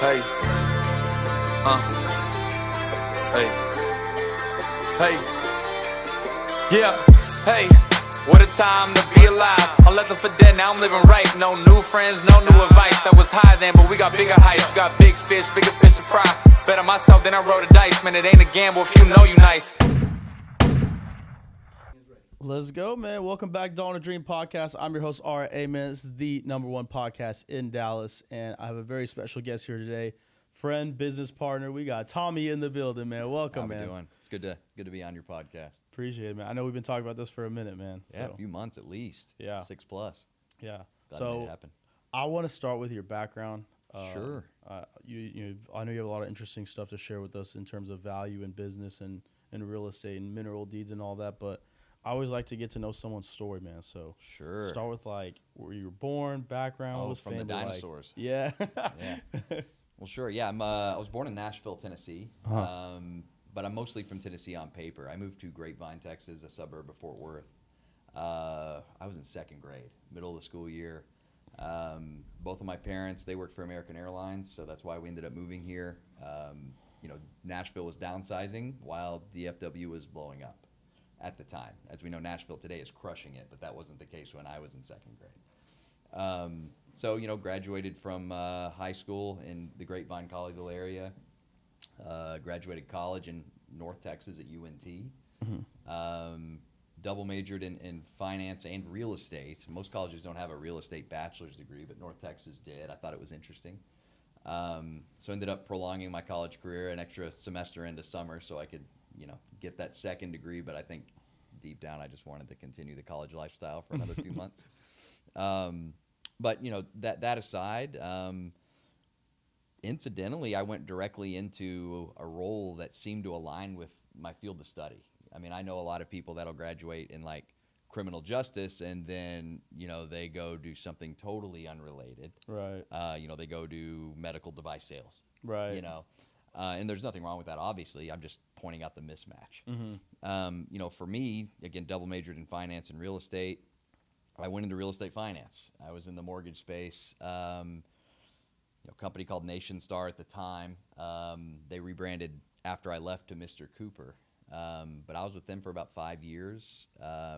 Hey, hey, hey, yeah, hey, what a time to be alive. I left them for dead, now I'm living right. No new friends, no new advice. That was high then, but we got bigger heights. We got bigger fish to fry. Bet on myself, then I roll the dice. Man, it ain't a gamble if you know you nice. Let's go, man. Welcome back to Dawn of Dream Podcast. I'm your host, R.A. Man. This is the #1 podcast in Dallas, and I have a very special guest here today. Friend, business partner. We got Tommy in the building, man. Welcome, man. How we doing? It's good to be on your podcast. Appreciate it, man. I know we've been talking about this for a minute, man. Yeah, a few months at least. Yeah. 6+. Yeah. Glad it made it happen. I want to start with your background. Sure. I know you have a lot of interesting stuff to share with us in terms of value in business and real estate and mineral deeds and all that, but I always like to get to know someone's story, man. So sure. Start with like where you were born, background. What was from the dinosaurs. Like? Yeah. Yeah. Well, sure. Yeah, I was born in Nashville, Tennessee, but I'm mostly from Tennessee on paper. I moved to Grapevine, Texas, a suburb of Fort Worth. I was in second grade, middle of the school year. Both of my parents, they worked for American Airlines, so that's why we ended up moving here. Nashville was downsizing while DFW was blowing up at the time. As we know, Nashville today is crushing it, but that wasn't the case when I was in second grade. So, graduated from high school in the Grapevine, Colleyville area. Graduated college in North Texas at UNT. Mm-hmm. Double majored in finance and real estate. Most colleges don't have a real estate bachelor's degree, but North Texas did. I thought it was interesting. So ended up prolonging my college career an extra semester into summer so I could, get that second degree. But I think deep down I just wanted to continue the college lifestyle for another few months. But that aside, incidentally, I went directly into a role that seemed to align with my field of study. I mean, I know a lot of people that'll graduate in like criminal justice and then, they go do something totally unrelated. Right. They go do medical device sales. Right. And there's nothing wrong with that, obviously. I'm just pointing out the mismatch. Mm-hmm. For me, again, double majored in finance and real estate. I went into real estate finance. I was in the mortgage space. A company called Nation Star at the time. They rebranded after I left to Mr. Cooper. But I was with them for about 5 years.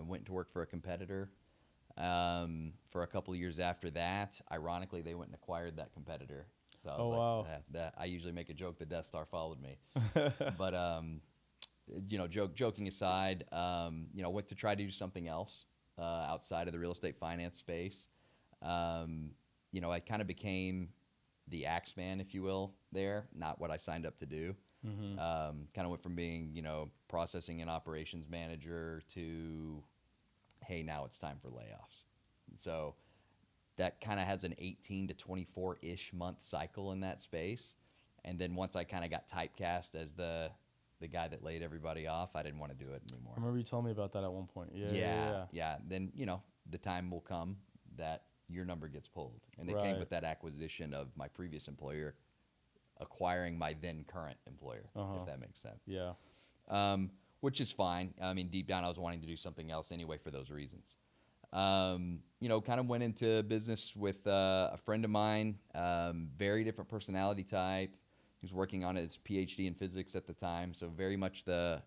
Went to work for a competitor for a couple of years after that. Ironically, they went and acquired that competitor. So I was I usually make a joke that Death Star followed me. But, joking aside, went to try to do something else outside of the real estate finance space. I kind of became the Axeman, if you will, there. Not what I signed up to do. Mm-hmm. Kind of went from being, processing and operations manager to, hey, now it's time for layoffs. So that kind of has an 18 to 24-ish month cycle in that space. And then once I kind of got typecast as the guy that laid everybody off, I didn't want to do it anymore. I remember you told me about that at one point. Yeah. Then, the time will come that your number gets pulled. And it came with that acquisition of my previous employer acquiring my then current employer, if that makes sense. Yeah. Which is fine. I mean, deep down, I was wanting to do something else anyway for those reasons. Kind of went into business with a friend of mine, very different personality type. He was working on his PhD in physics at the time, so very much the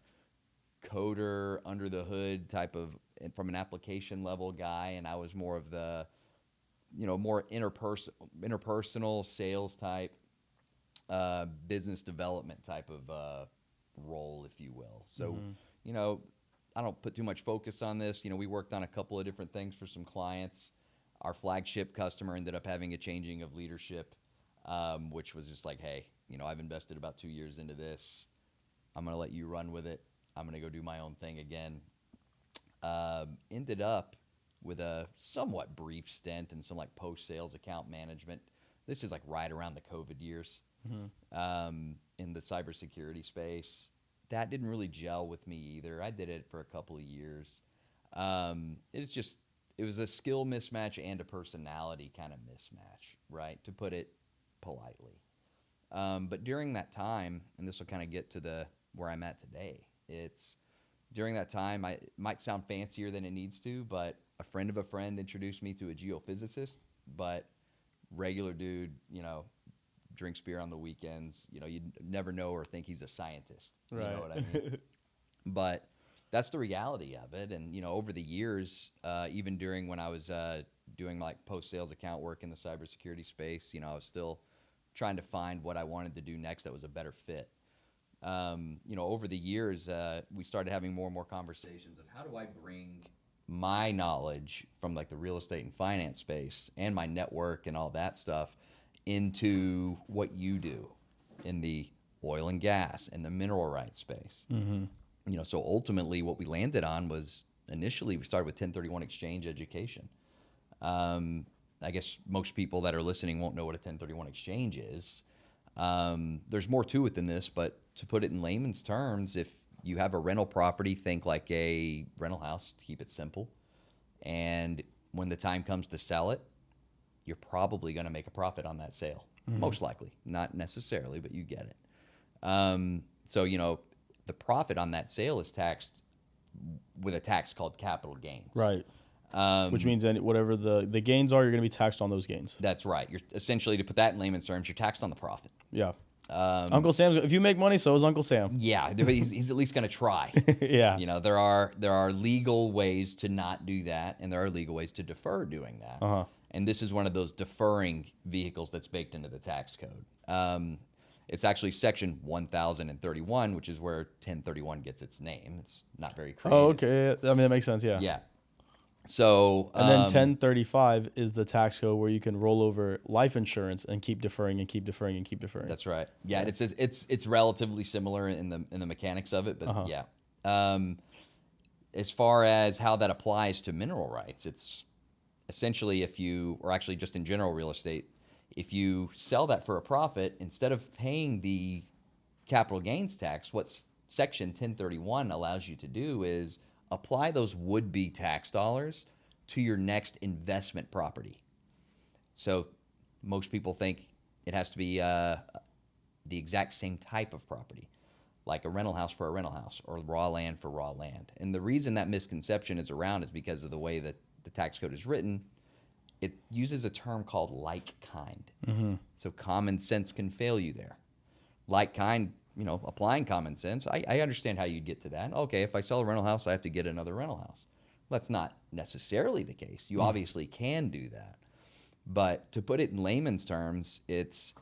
coder, under the hood type of, from an application level guy, and I was more of the, more interpersonal sales type, business development type of role, if you will. So, I don't put too much focus on this. We worked on a couple of different things for some clients. Our flagship customer ended up having a changing of leadership, which was just like, hey, I've invested about 2 years into this. I'm going to let you run with it. I'm going to go do my own thing again. Ended up with a somewhat brief stint in some like post-sales account management. This is like right around the COVID years. Mm-hmm. In the cybersecurity space. That didn't really gel with me either. I did it for a couple of years. It was a skill mismatch and a personality kind of mismatch, right? To put it politely. But during that time, and this will kind of get to where I'm at today, during that time, it might sound fancier than it needs to, but a friend of a friend introduced me to a geophysicist, but regular dude, drinks beer on the weekends. You know, you never know or think he's a scientist. Right. You know what I mean? But that's the reality of it. And, you know, over the years, even during when I was doing like post-sales account work in the cybersecurity space, you know, I was still trying to find what I wanted to do next that was a better fit. You know, over the years, we started having more and more conversations of how do I bring my knowledge from like the real estate and finance space and my network and all that stuff into what you do in the oil and gas and the mineral rights space. Mm-hmm. You know, so ultimately what we landed on was initially we started with 1031 exchange education. I guess most people that are listening won't know what a 1031 exchange is. There's more to it than this, but to put it in layman's terms, if you have a rental property, think like a rental house, to keep it simple. And when the time comes to sell it, you're probably going to make a profit on that sale. Mm-hmm. Most likely. Not necessarily, but you get it. So, you know, the profit on that sale is taxed with a tax called capital gains. Right. Which means whatever the gains are, you're going to be taxed on those gains. That's right. You're essentially, to put that in layman's terms, you're taxed on the profit. Yeah. Uncle Sam's. If you make money, so is Uncle Sam. Yeah, he's at least going to try. Yeah. You know, there are legal ways to not do that, and there are legal ways to defer doing that. Uh-huh. And this is one of those deferring vehicles that's baked into the tax code. It's actually section 1031, which is where 1031 gets its name. It's not very creative. Oh, okay. I mean, that makes sense. Yeah. Yeah. So and then 1035 is the tax code where you can roll over life insurance and keep deferring and keep deferring and keep deferring. That's right. Yeah, and it's relatively similar in the mechanics of it, but yeah. As far as how that applies to mineral rights, it's essentially or actually just in general real estate, if you sell that for a profit, instead of paying the capital gains tax, what section 1031 allows you to do is apply those would-be tax dollars to your next investment property. So most people think it has to be the exact same type of property, like a rental house for a rental house or raw land for raw land. And the reason that misconception is around is because of the way that the tax code is written. It uses a term called like kind. Mm-hmm. So common sense can fail you there. Like kind, you know, applying common sense, I understand how you'd get to that. Okay, if I sell a rental house, I have to get another rental house. That's not necessarily the case. You obviously can do that. But to put it in layman's terms, it's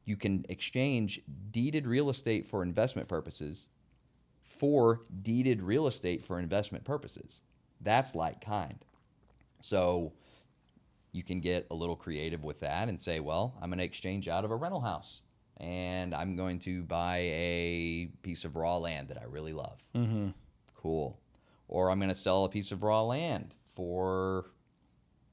you can exchange deeded real estate for investment purposes for deeded real estate for investment purposes. That's like kind. So you can get a little creative with that and say, well, I'm going to exchange out of a rental house and I'm going to buy a piece of raw land that I really love. Mm-hmm. Cool. Or I'm going to sell a piece of raw land for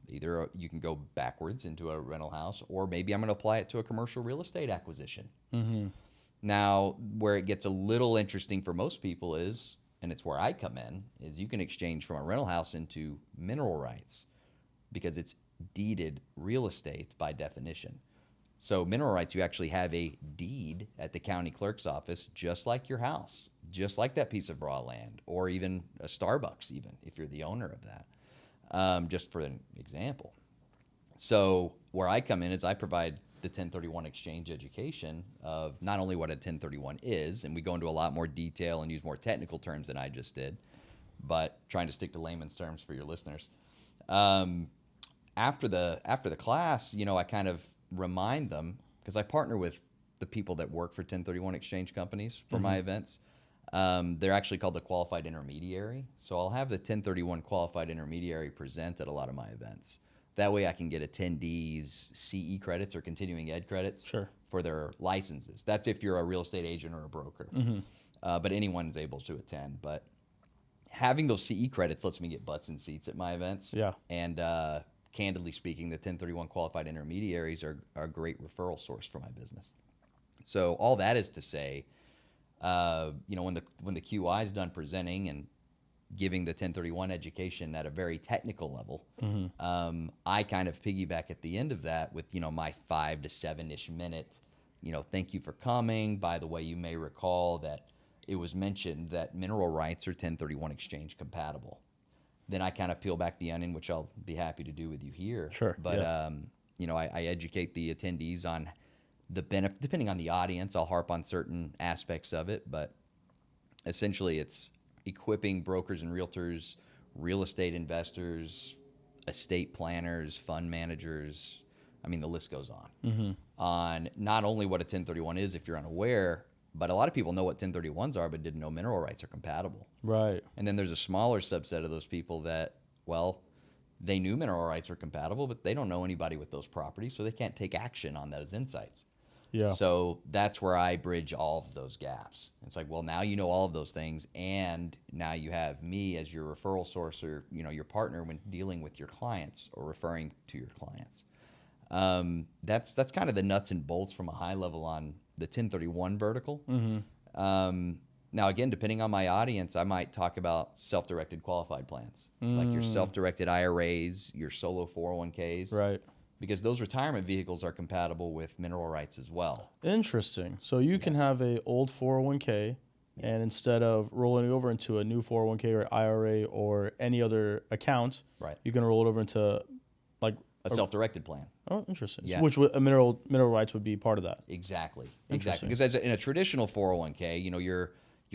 either you can go backwards into a rental house, or maybe I'm going to apply it to a commercial real estate acquisition. Mm-hmm. Now, where it gets a little interesting for most people is, and it's where I come in, is you can exchange from a rental house into mineral rights because it's deeded real estate by definition. So mineral rights, you actually have a deed at the county clerk's office, just like your house, just like that piece of raw land, or even a Starbucks, even if you're the owner of that, just for an example. So where I come in is I provide the 1031 exchange education of not only what a 1031 is, and we go into a lot more detail and use more technical terms than I just did, but trying to stick to layman's terms for your listeners. After the class, you know, I kind of remind them, because I partner with the people that work for 1031 exchange companies for my events. They're actually called the qualified intermediary. So I'll have the 1031 qualified intermediary present at a lot of my events. That way I can get attendees CE credits or continuing ed credits for their licenses. That's if you're a real estate agent or a broker. Mm-hmm. But anyone is able to attend. But having those CE credits lets me get butts and seats at my events. Yeah. And candidly speaking, the 1031 qualified intermediaries are a great referral source for my business. So all that is to say, you know, when the QI is done presenting and giving the 1031 education at a very technical level, I kind of piggyback at the end of that with, you know, my 5 to 7-ish minute, you know, thank you for coming. By the way, you may recall that it was mentioned that mineral rights are 1031 exchange compatible. Then I kind of peel back the onion, which I'll be happy to do with you here. Sure. But, you know, I educate the attendees on the benefit, depending on the audience, I'll harp on certain aspects of it, but essentially it's equipping brokers and realtors, real estate investors, estate planners, fund managers. I mean, the list goes on. On not only what a 1031 is if you're unaware, but a lot of people know what 1031s are, but didn't know mineral rights are compatible. Right. And then there's a smaller subset of those people that, well, they knew mineral rights were compatible, but they don't know anybody with those properties, so they can't take action on those insights. Yeah. So that's where I bridge all of those gaps. It's like, well, now you know all of those things, and now you have me as your referral source or, you know, your partner when dealing with your clients or referring to your clients. That's kind of the nuts and bolts from a high level on the 1031 vertical. Now, again, depending on my audience, I might talk about self-directed qualified plans, like your self-directed IRAs, your solo 401ks. Right. Because those retirement vehicles are compatible with mineral rights as well. Interesting. So you can have a old 401k, and instead of rolling it over into a new 401k or IRA or any other account, Right. you can roll it over into like A self-directed plan. Oh, interesting. Yeah. Which a mineral rights would be part of that. Exactly. Interesting. Because in a traditional 401k, you know, you're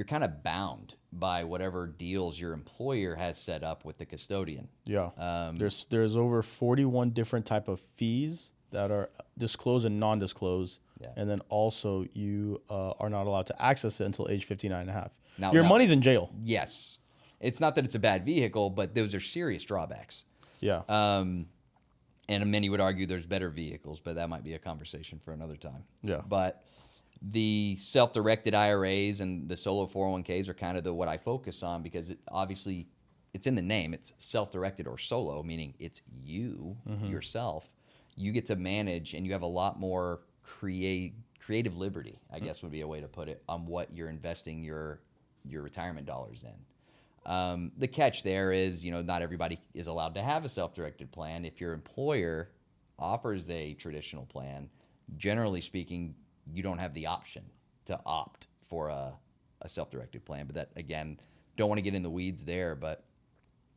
kind of bound by whatever deals your employer has set up with the custodian. Yeah. There's over 41 different type of fees that are disclosed and non-disclosed. Yeah. And then also you are not allowed to access it until age 59 and a half. Now- Your now- money's in jail. Yes. It's not that it's a bad vehicle, but those are serious drawbacks. Yeah. And many would argue there's better vehicles, but that might be a conversation for another time. Yeah. But the self-directed IRAs and the solo 401ks are kind of what I focus on because obviously it's in the name. It's self-directed or solo, meaning it's you, yourself. You get to manage and you have a lot more creative liberty, I guess would be a way to put it, on what you're investing your retirement dollars in. The catch there is, you know, not everybody is allowed to have a self-directed plan. If your employer offers a traditional plan, generally speaking, you don't have the option to opt for a self-directed plan. But that, again, don't want to get in the weeds there. But,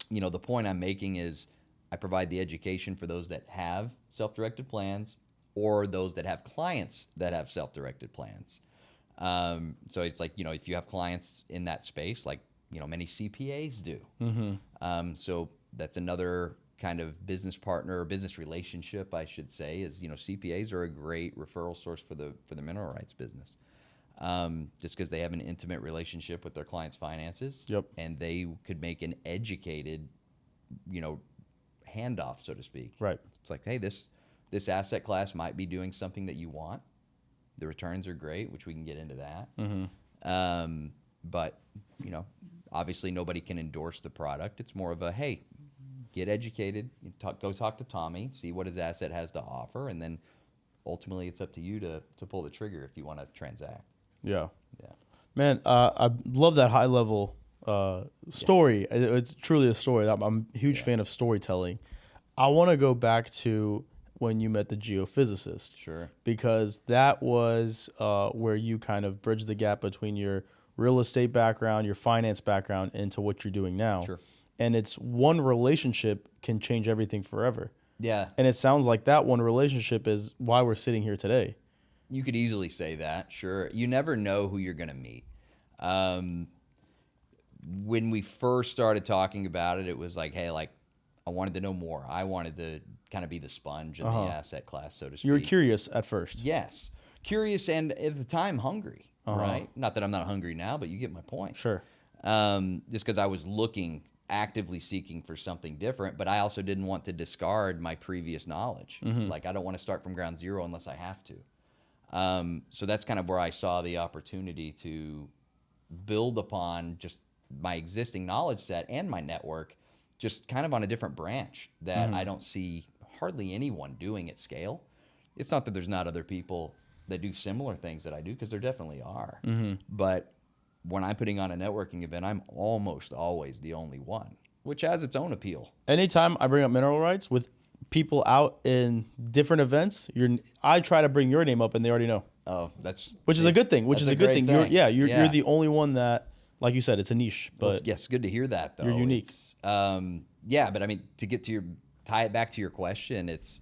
you know, the point I'm making is I provide the education for those that have self-directed plans or those that have clients that have self-directed plans. So it's like, you know, if you have clients in that space, like, you know, many CPAs do. So that's another kind of business partner or business relationship, I should say, is, you know, CPAs are a great referral source for the mineral rights business. Just because they have an intimate relationship with their clients' finances. Yep. And they could make an educated, you know, handoff, so to speak. Right. It's like, hey, this asset class might be doing something that you want. The returns are great, which we can get into that. But, you know, obviously nobody can endorse the product. It's more of a, hey, get educated, go talk to Tommy, see what his asset has to offer, and then ultimately it's up to you to pull the trigger if you want to transact. Yeah. Yeah. Man, I love that high level story. It's truly a story. I'm a huge fan of storytelling. I want to go back to when you met the geophysicist. Sure. Because that was where you kind of bridged the gap between your real estate background, your finance background, into what you're doing now. Sure. And it's one relationship can change everything forever. Yeah. And it sounds like that one relationship is why we're sitting here today. You could easily say that, sure. You never know who you're going to meet. When we first started talking about it, it was like, hey, like, I wanted to know more. I wanted to kind of be the sponge in the asset class, so to speak. You were curious at first. Yes. Curious and at the time hungry, right? Not that I'm not hungry now, but you get my point. Sure. Just because I was actively seeking for something different, but I also didn't want to discard my previous knowledge. Like, I don't want to start from ground zero unless I have to. So that's kind of where I saw the opportunity to build upon just my existing knowledge set and my network, just kind of on a different branch that I don't see hardly anyone doing at scale. It's not that there's not other people that do similar things that I do, because there definitely are. But when I'm putting on a networking event, I'm almost always the only one, which has its own appeal. Anytime I bring up mineral rights with people out in different events, I try to bring your name up and they already know. Oh, which is a good thing. That's a great thing. You're the only one that, like you said, it's a niche. But well, yes, good to hear that though. You're unique. But I mean, to tie it back to your question, it's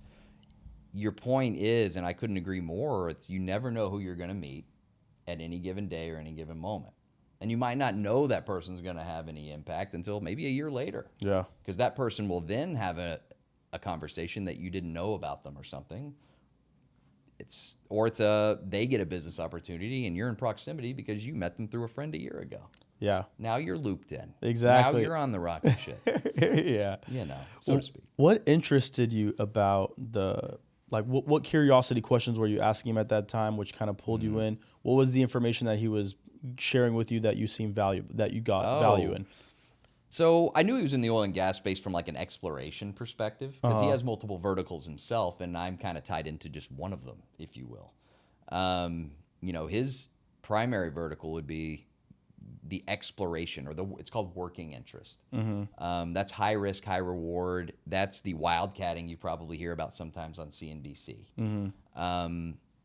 your point is, and I couldn't agree more, it's you never know who you're going to meet at any given day or any given moment. And you might not know that person's going to have any impact until maybe a year later. Yeah. Because that person will then have a conversation that you didn't know about them or something. They get a business opportunity and you're in proximity because you met them through a friend a year ago. Yeah. Now you're looped in. Exactly. Now you're on the rocket ship. Yeah. You know, so to speak. What interested you about what curiosity questions were you asking him at that time, which kind of pulled you in? What was the information that he was sharing with you that you got value in? So I knew he was in the oil and gas space from like an exploration perspective because he has multiple verticals himself, and I'm kind of tied into just one of them, if you will. You know, his primary vertical would be the exploration, or it's called working interest. That's high risk, high reward. That's the wildcatting you probably hear about sometimes on CNBC.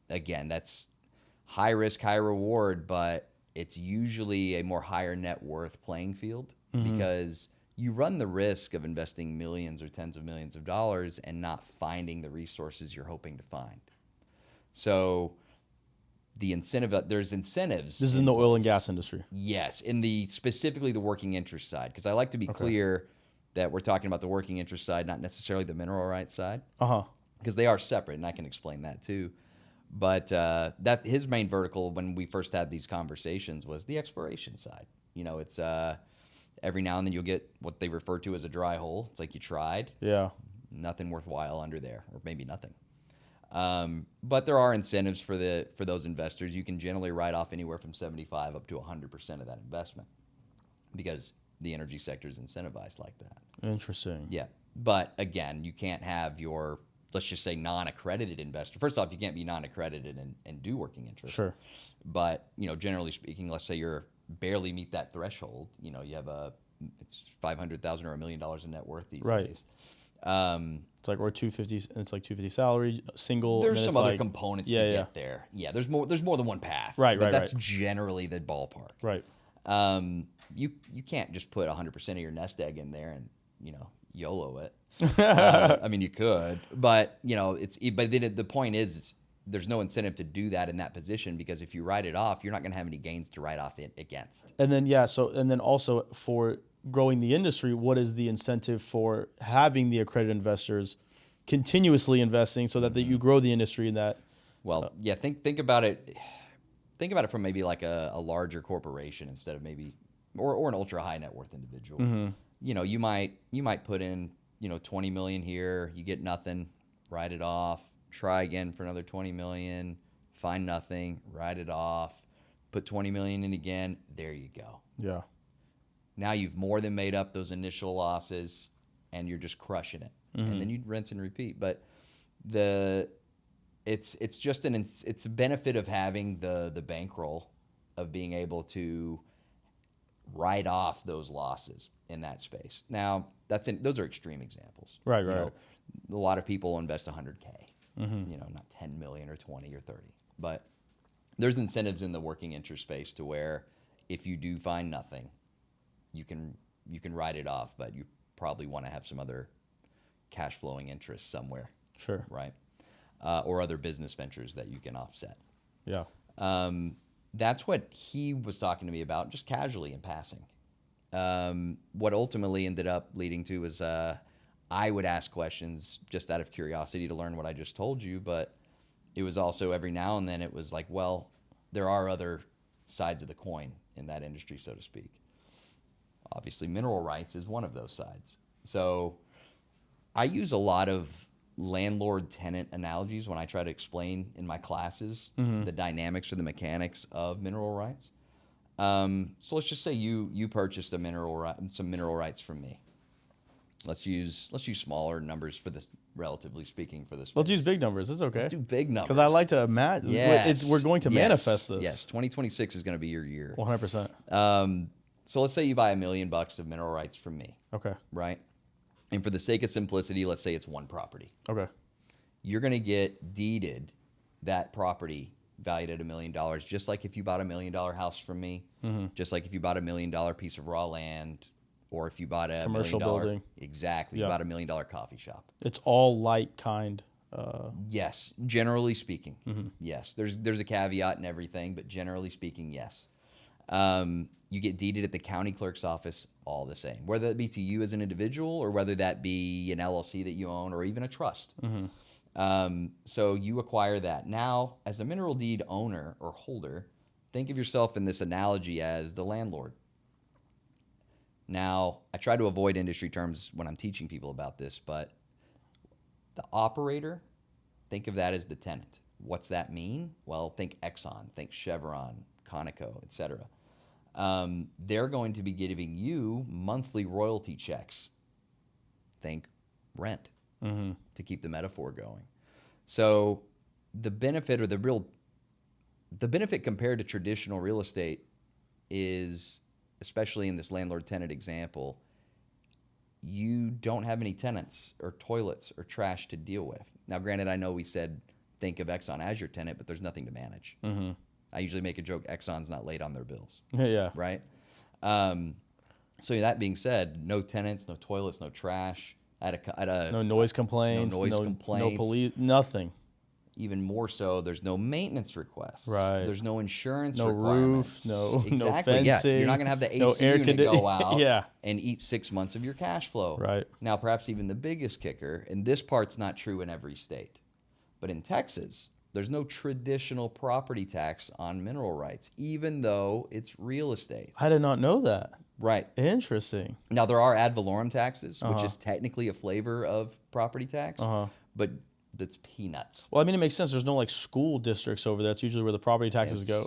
Again, that's high risk, high reward, but it's usually a more higher net worth playing field because you run the risk of investing millions or tens of millions of dollars and not finding the resources you're hoping to find. So there's incentives. This is in the oil and gas industry. Yes, in specifically the working interest side, because I like to be clear that we're talking about the working interest side, not necessarily the mineral rights side, because they are separate, and I can explain that too. But that his main vertical when we first had these conversations was the exploration side. You know, it's every now and then you'll get what they refer to as a dry hole. It's like you tried, nothing worthwhile under there, or maybe nothing. But there are incentives for those investors. You can generally write off anywhere from 75 up to 100% of that investment because the energy sector is incentivized like that. Interesting. Yeah. But again, you can't have your, let's just say, non-accredited investor. First off, you can't be non-accredited and do working interest. Sure. But, you know, generally speaking, let's say you're barely meet that threshold. You know, you have it's $500,000 or $1 million in net worth these days. It's like, or 250. It's like 250 salary, single. There's some other components to get there. Yeah, there's more than one path. Right. But that's generally the ballpark. Right. You can't just put 100% of your nest egg in there and, you know, YOLO it. I mean, you could, but you know, but then the point is there's no incentive to do that in that position because if you write it off, you're not going to have any gains to write off it against. And then and then also for growing the industry, what is the incentive for having the accredited investors continuously investing so that you grow the industry in that? Well, think about it. Think about it from maybe like a larger corporation instead of maybe or an ultra high net worth individual. You know, you might put in, you know, 20 million here, you get nothing, write it off, try again for another 20 million, find nothing, write it off, put 20 million in again, there you go. Yeah. Now you've more than made up those initial losses and you're just crushing it. And then you'd rinse and repeat. But it's just it's a benefit of having the bankroll of being able to write off those losses in that space. Now, those are extreme examples. Right. You know, a lot of people invest 100K, you know, not 10 million or 20 or 30. But there's incentives in the working interest space to where if you do find nothing, you can write it off, but you probably want to have some other cash flowing interest somewhere. Sure. Right. Or other business ventures that you can offset. Yeah. That's what he was talking to me about, just casually in passing. What ultimately ended up leading to was I would ask questions just out of curiosity to learn what I just told you, but it was also every now and then it was like, well, there are other sides of the coin in that industry, so to speak. Obviously, mineral rights is one of those sides. So I use a lot of landlord-tenant analogies when I try to explain in my classes the dynamics or the mechanics of mineral rights. So let's just say you purchased some mineral rights from me. Let's use smaller numbers for this, relatively speaking, for this. Let's use big numbers. It's okay. Let's do big numbers because I like to imagine. Yes. We're going to manifest this. Yes, 2026 is going to be your year. 100%. So let's say you buy $1 million of mineral rights from me. Okay. Right. And for the sake of simplicity, let's say it's one property. Okay. You're going to get deeded that property valued at $1 million, just like if you bought $1 million house from me, just like if you bought $1 million piece of raw land, or if you bought a commercial $1 million building. Exactly. You bought $1 million coffee shop. It's all like kind Yes, generally speaking, yes. There's a caveat in everything, but generally speaking, yes. You get deeded at the county clerk's office all the same, whether that be to you as an individual or whether that be an LLC that you own or even a trust. So you acquire that. Now, as a mineral deed owner or holder, think of yourself in this analogy as the landlord. Now, I try to avoid industry terms when I'm teaching people about this, but the operator, think of that as the tenant. What's that mean? Well, think Exxon, think Chevron, Conoco, etc. They're going to be giving you monthly royalty checks. Think rent, to keep the metaphor going. So the benefit or the benefit compared to traditional real estate is, especially in this landlord-tenant example, you don't have any tenants or toilets or trash to deal with. Now, granted, I know we said think of Exxon as your tenant, but there's nothing to manage. I usually make a joke, Exxon's not late on their bills. Yeah. Right? So that being said, no tenants, no toilets, no trash. No noise complaints. No police, nothing. Even more so, there's no maintenance requests. Right. There's no insurance no requirements. roof, exactly. no fencing. Yeah. You're not going to have the AC no air unit go out yeah. and eat 6 months of your cash flow. Right. Now, perhaps even the biggest kicker, and this part's not true in every state, but in Texas, there's no traditional property tax on mineral rights, even though it's real estate. I did not know that. Right. Interesting. Now, there are ad valorem taxes, which is technically a flavor of property tax, but that's peanuts. Well, I mean, it makes sense. There's no like school districts over there. That's usually where the property taxes go.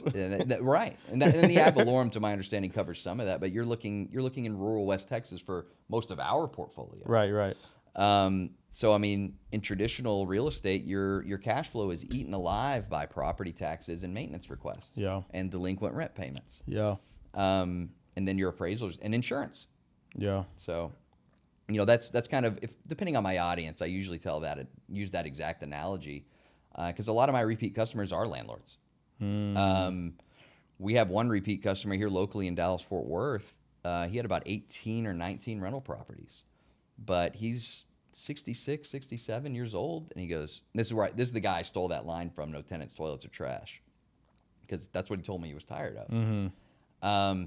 Right. And the ad valorem, to my understanding, covers some of that, but you're looking in rural West Texas for most of our portfolio. Right. So, I mean, in traditional real estate, your cash flow is eaten alive by property taxes and maintenance requests. Yeah. And delinquent rent payments. Yeah. And then your appraisals and insurance. Yeah. So, that's kind of, depending on my audience, I usually use that exact analogy, because a lot of my repeat customers are landlords. We have one repeat customer here locally in Dallas-Fort Worth. He had about 18 or 19 rental properties, but he's 66, 67 years old, and he goes, this is the guy I stole that line from, no tenants, toilets, or trash, because that's what he told me he was tired of.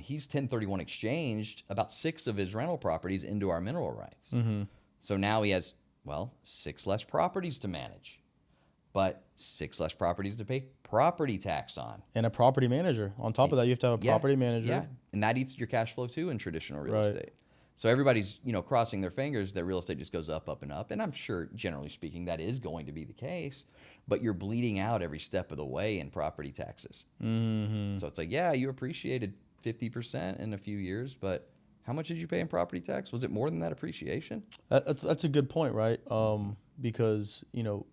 He's 1031 exchanged about 6 of his rental properties into our mineral rights. So now he has, 6 less properties to manage, but 6 less properties to pay property tax on. And a property manager. On top of that, you have to have a property manager. Yeah, and that eats your cash flow too in traditional real estate. So everybody's, crossing their fingers that real estate just goes up, up, and up. And I'm sure, generally speaking, that is going to be the case. But you're bleeding out every step of the way in property taxes. So it's like, yeah, you appreciated 50% in a few years, but how much did you pay in property tax? Was it more than that appreciation? That's a good point, right? Because,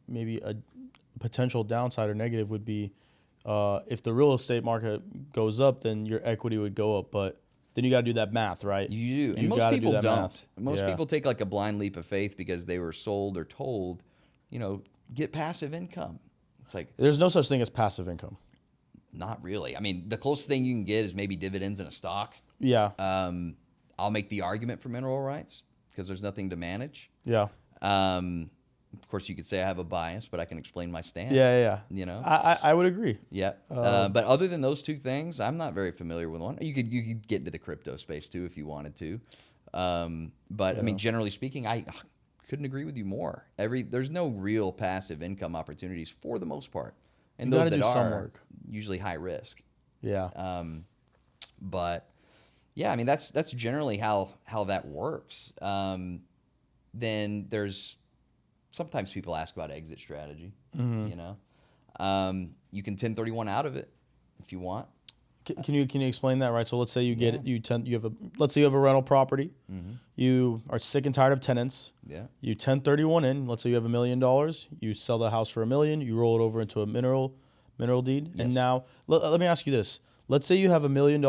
maybe a potential downside or negative would be if the real estate market goes up, then your equity would go up. But then you got to do that math, right? You do. And most people don't. Most people take like a blind leap of faith because they were sold or told, get passive income. It's like, there's no such thing as passive income. Not really. I mean, the closest thing you can get is maybe dividends in a stock. Yeah. I'll make the argument for mineral rights because there's nothing to manage. Yeah. Of course, you could say I have a bias, but I can explain my stance. Yeah. I would agree. Yeah. But other than those two things, I'm not very familiar with one. You could get into the crypto space too if you wanted to. But I mean, generally speaking, I couldn't agree with you more. There's no real passive income opportunities for the most part, and those that are usually high risk. Yeah. But yeah, I mean that's generally how that works. Then there's sometimes people ask about exit strategy. You can 1031 out of it if you want. Can you explain that, right? So let's say you let's say you have a rental property. You are sick and tired of tenants. Yeah. You 1031 in. Let's say you have $1 million. You sell the house for $1 million. You roll it over into a mineral deed. Yes. And now let me ask you this: let's say you have $1 million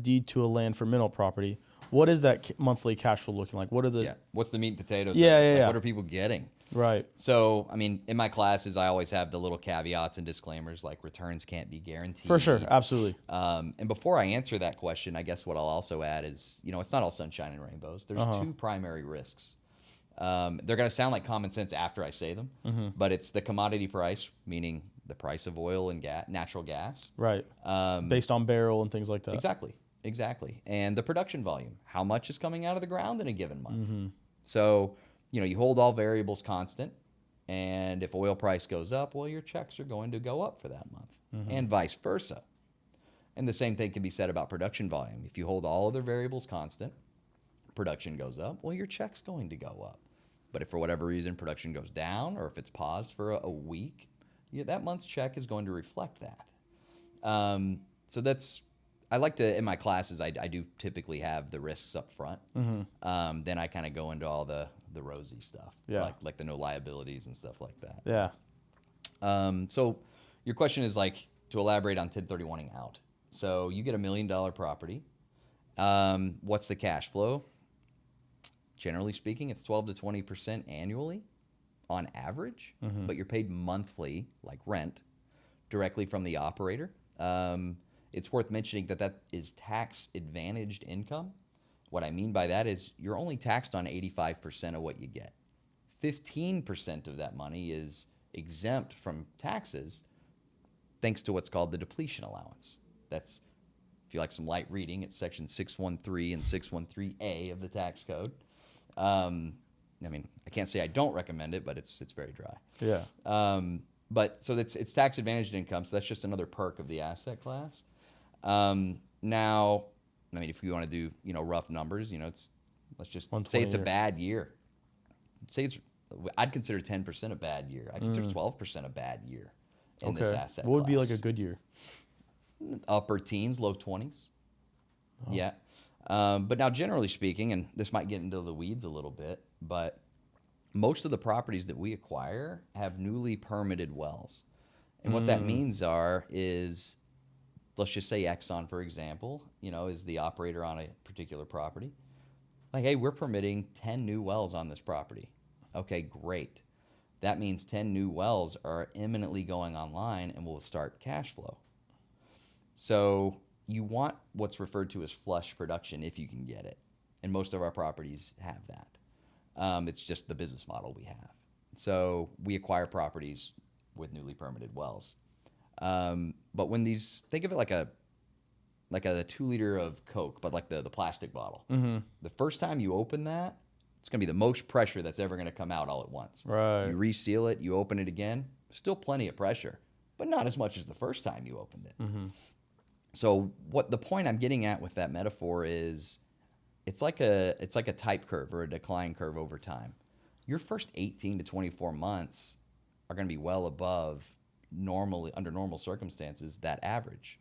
deed to a land for mineral property. What is that monthly cash flow looking like? What's the meat and potatoes? Yeah. What are people getting? Right. So, I mean, in my classes, I always have the little caveats and disclaimers like returns can't be guaranteed. For sure. Absolutely. And before I answer that question, I guess what I'll also add is, it's not all sunshine and rainbows. There's 2 primary risks. They're going to sound like common sense after I say them, but it's the commodity price, meaning the price of oil and natural gas. Right. Based on barrel and things like that. Exactly. And the production volume, how much is coming out of the ground in a given month. So, you hold all variables constant, and if oil price goes up, well, your checks are going to go up for that month, and vice versa. And the same thing can be said about production volume. If you hold all other variables constant, production goes up, well, your check's going to go up. But if for whatever reason production goes down, or if it's paused for a week, that month's check is going to reflect that. So that's, I like to, in my classes, I do typically have the risks up front. Then I kind of go into all the rosy stuff, like the no liabilities and stuff like that. Yeah. So your question is like to elaborate on 1031ing out. So you get $1 million property. What's the cash flow? Generally speaking, it's 12 to 20% annually on average, but you're paid monthly, like rent, directly from the operator. It's worth mentioning that is tax advantaged income. What I mean by that is you're only taxed on 85% of what you get. 15% of that money is exempt from taxes thanks to what's called the depletion allowance. That's, if you like some light reading, it's section 613 and 613A of the tax code. I can't say I don't recommend it, but it's very dry. Yeah. But so it's tax advantaged income, so that's just another perk of the asset class. Now, if we want to do rough numbers, let's just say it's a bad year. I'd consider 10% a bad year. I consider 12% a bad year in this asset What would be class. like a good year? Upper teens, low 20s. Oh. Yeah. But now, generally speaking, and this might get into the weeds a little bit, but most of the properties that we acquire have newly permitted wells. And what that means is, let's just say Exxon, for example, is the operator on a particular property. Like, hey, we're permitting 10 new wells on this property. Okay, great. That means 10 new wells are imminently going online and will start cash flow. So you want what's referred to as flush production if you can get it. And most of our properties have that. It's just the business model we have. So we acquire properties with newly permitted wells. But when think of it like a 2-liter of Coke, but like the plastic bottle. The first time you open that, it's going to be the most pressure that's ever going to come out all at once. Right. You reseal it, you open it again, still plenty of pressure, but not as much as the first time you opened it. So what the point I'm getting at with that metaphor is, it's like a type curve or a decline curve over time. Your first 18 to 24 months are going to be well above under normal circumstances that average.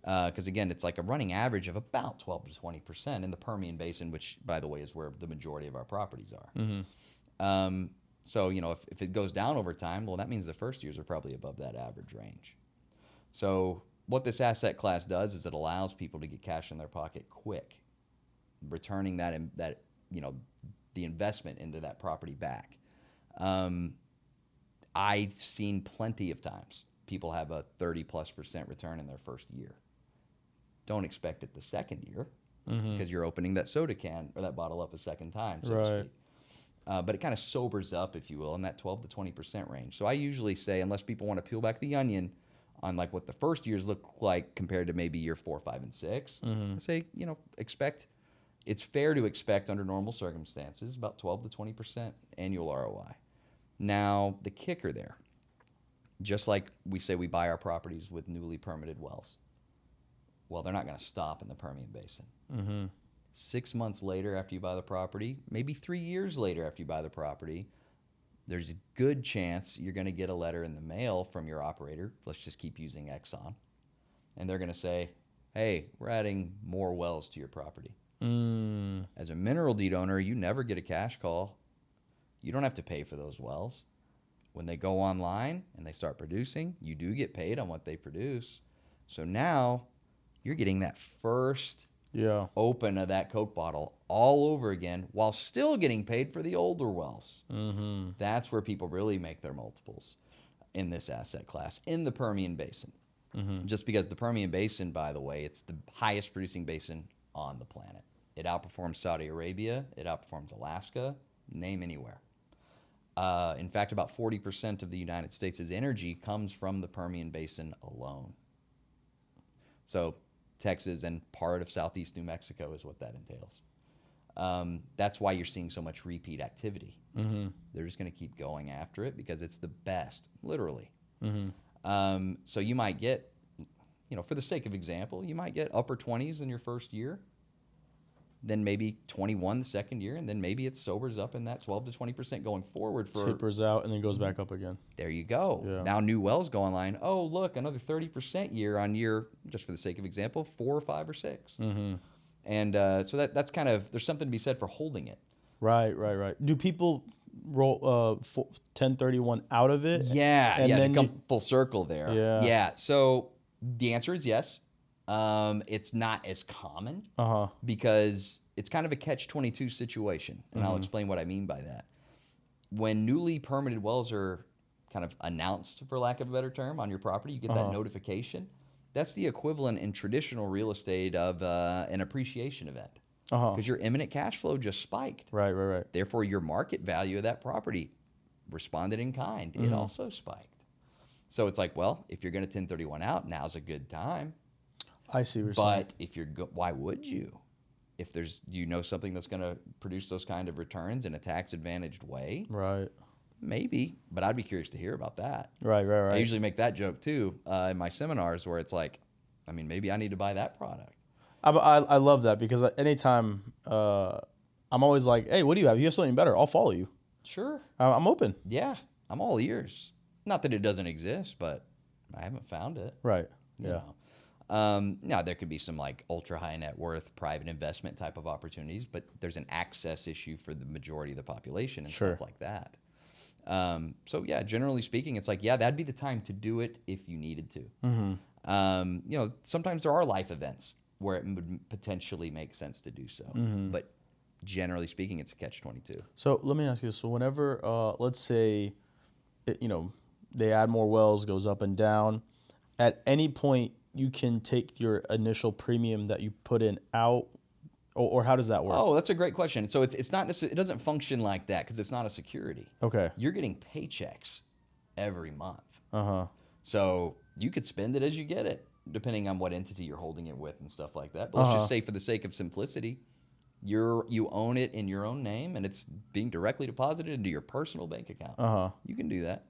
Because again, it's like a running average of about 12 to 20% in the Permian Basin, which, by the way, is where the majority of our properties are. So if it goes down over time, well, that means the first years are probably above that average range. So what this asset class does is it allows people to get cash in their pocket quick, returning that the investment into that property back. I've seen plenty of times people have a 30+% return in their first year. Don't expect it the second year because you're opening that soda can or that bottle up a second time, so to speak. But it kind of sobers up, if you will, in that 12 to 20% range. So I usually say, unless people want to peel back the onion on like what the first years look like compared to maybe year 4, 5, and 6, I say, it's fair to expect under normal circumstances about 12 to 20% annual ROI. Now, the kicker there, just like we say we buy our properties with newly permitted wells, well, they're not going to stop in the Permian Basin. 6 months later after you buy the property, maybe 3 years later after you buy the property, there's a good chance you're going to get a letter in the mail from your operator. Let's just keep using Exxon. And they're going to say, hey, we're adding more wells to your property. As a mineral deed owner, you never get a cash call. You don't have to pay for those wells. When they go online and they start producing, you do get paid on what they produce. So now you're getting that first open of that Coke bottle all over again while still getting paid for the older wells. That's where people really make their multiples in this asset class, in the Permian Basin. Just because the Permian Basin, by the way, it's the highest producing basin on the planet. It outperforms Saudi Arabia. It outperforms Alaska. name anywhere. In fact, about 40% of the United States' energy comes from the Permian Basin alone. So Texas and part of southeast New Mexico is what that entails. That's why you're seeing so much repeat activity. Mm-hmm. They're just going to keep going after it because it's the best, literally. Mm-hmm. So you might get, for the sake of example, you might get upper 20s in your first year, then maybe 21 the second year, and then maybe it sobers up in that 12 to 20% going forward. Tapers out and then goes back up again. There you go. Yeah. Now new wells go online. Oh, look, another 30% year on year, just for the sake of example, 4 or 5 or 6. Mm-hmm. And so that's kind of, there's something to be said for holding it. Right. Do people roll 1031 out of it? Yeah, and to then come full circle there. Yeah. So the answer is yes. It's not as common because it's kind of a catch-22 situation, and I'll explain what I mean by that. When newly permitted wells are kind of announced, for lack of a better term, on your property, you get that notification. That's the equivalent in traditional real estate of an appreciation event because your imminent cash flow just spiked. Right. Therefore, your market value of that property responded in kind. It also spiked. So it's like, well, if you're going to 1031 out, now's a good time. I see what you're saying. But if why would you? If there's something that's going to produce those kind of returns in a tax advantaged way, Right. maybe. But I'd be curious to hear about that. Right. I usually make that joke too in my seminars, where it's like, maybe I need to buy that product. I love that because anytime I'm always like, hey, what do you have? You have something better. I'll follow you. Sure. I'm open. Yeah, I'm all ears. Not that it doesn't exist, but I haven't found it. Right. you Yeah. know. Now, there could be some like ultra high net worth private investment type of opportunities, but there's an access issue for the majority of the population and Sure. stuff like that. So yeah, generally speaking, it's like, yeah, that'd be the time to do it if you needed to. Mm-hmm. Sometimes there are life events where it would potentially make sense to do so, but generally speaking, it's a catch-22. So let me ask you this. So whenever, let's say, they add more wells, goes up and down, at any point you can take your initial premium that you put in out, or how does that work? Oh, that's a great question. So it's not necessarily, it doesn't function like that because it's not a security. Okay. You're getting paychecks every month. Uh-huh. So you could spend it as you get it, depending on what entity you're holding it with and stuff like that. But let's just say, for the sake of simplicity, you own it in your own name, and it's being directly deposited into your personal bank account. Uh-huh. You can do that.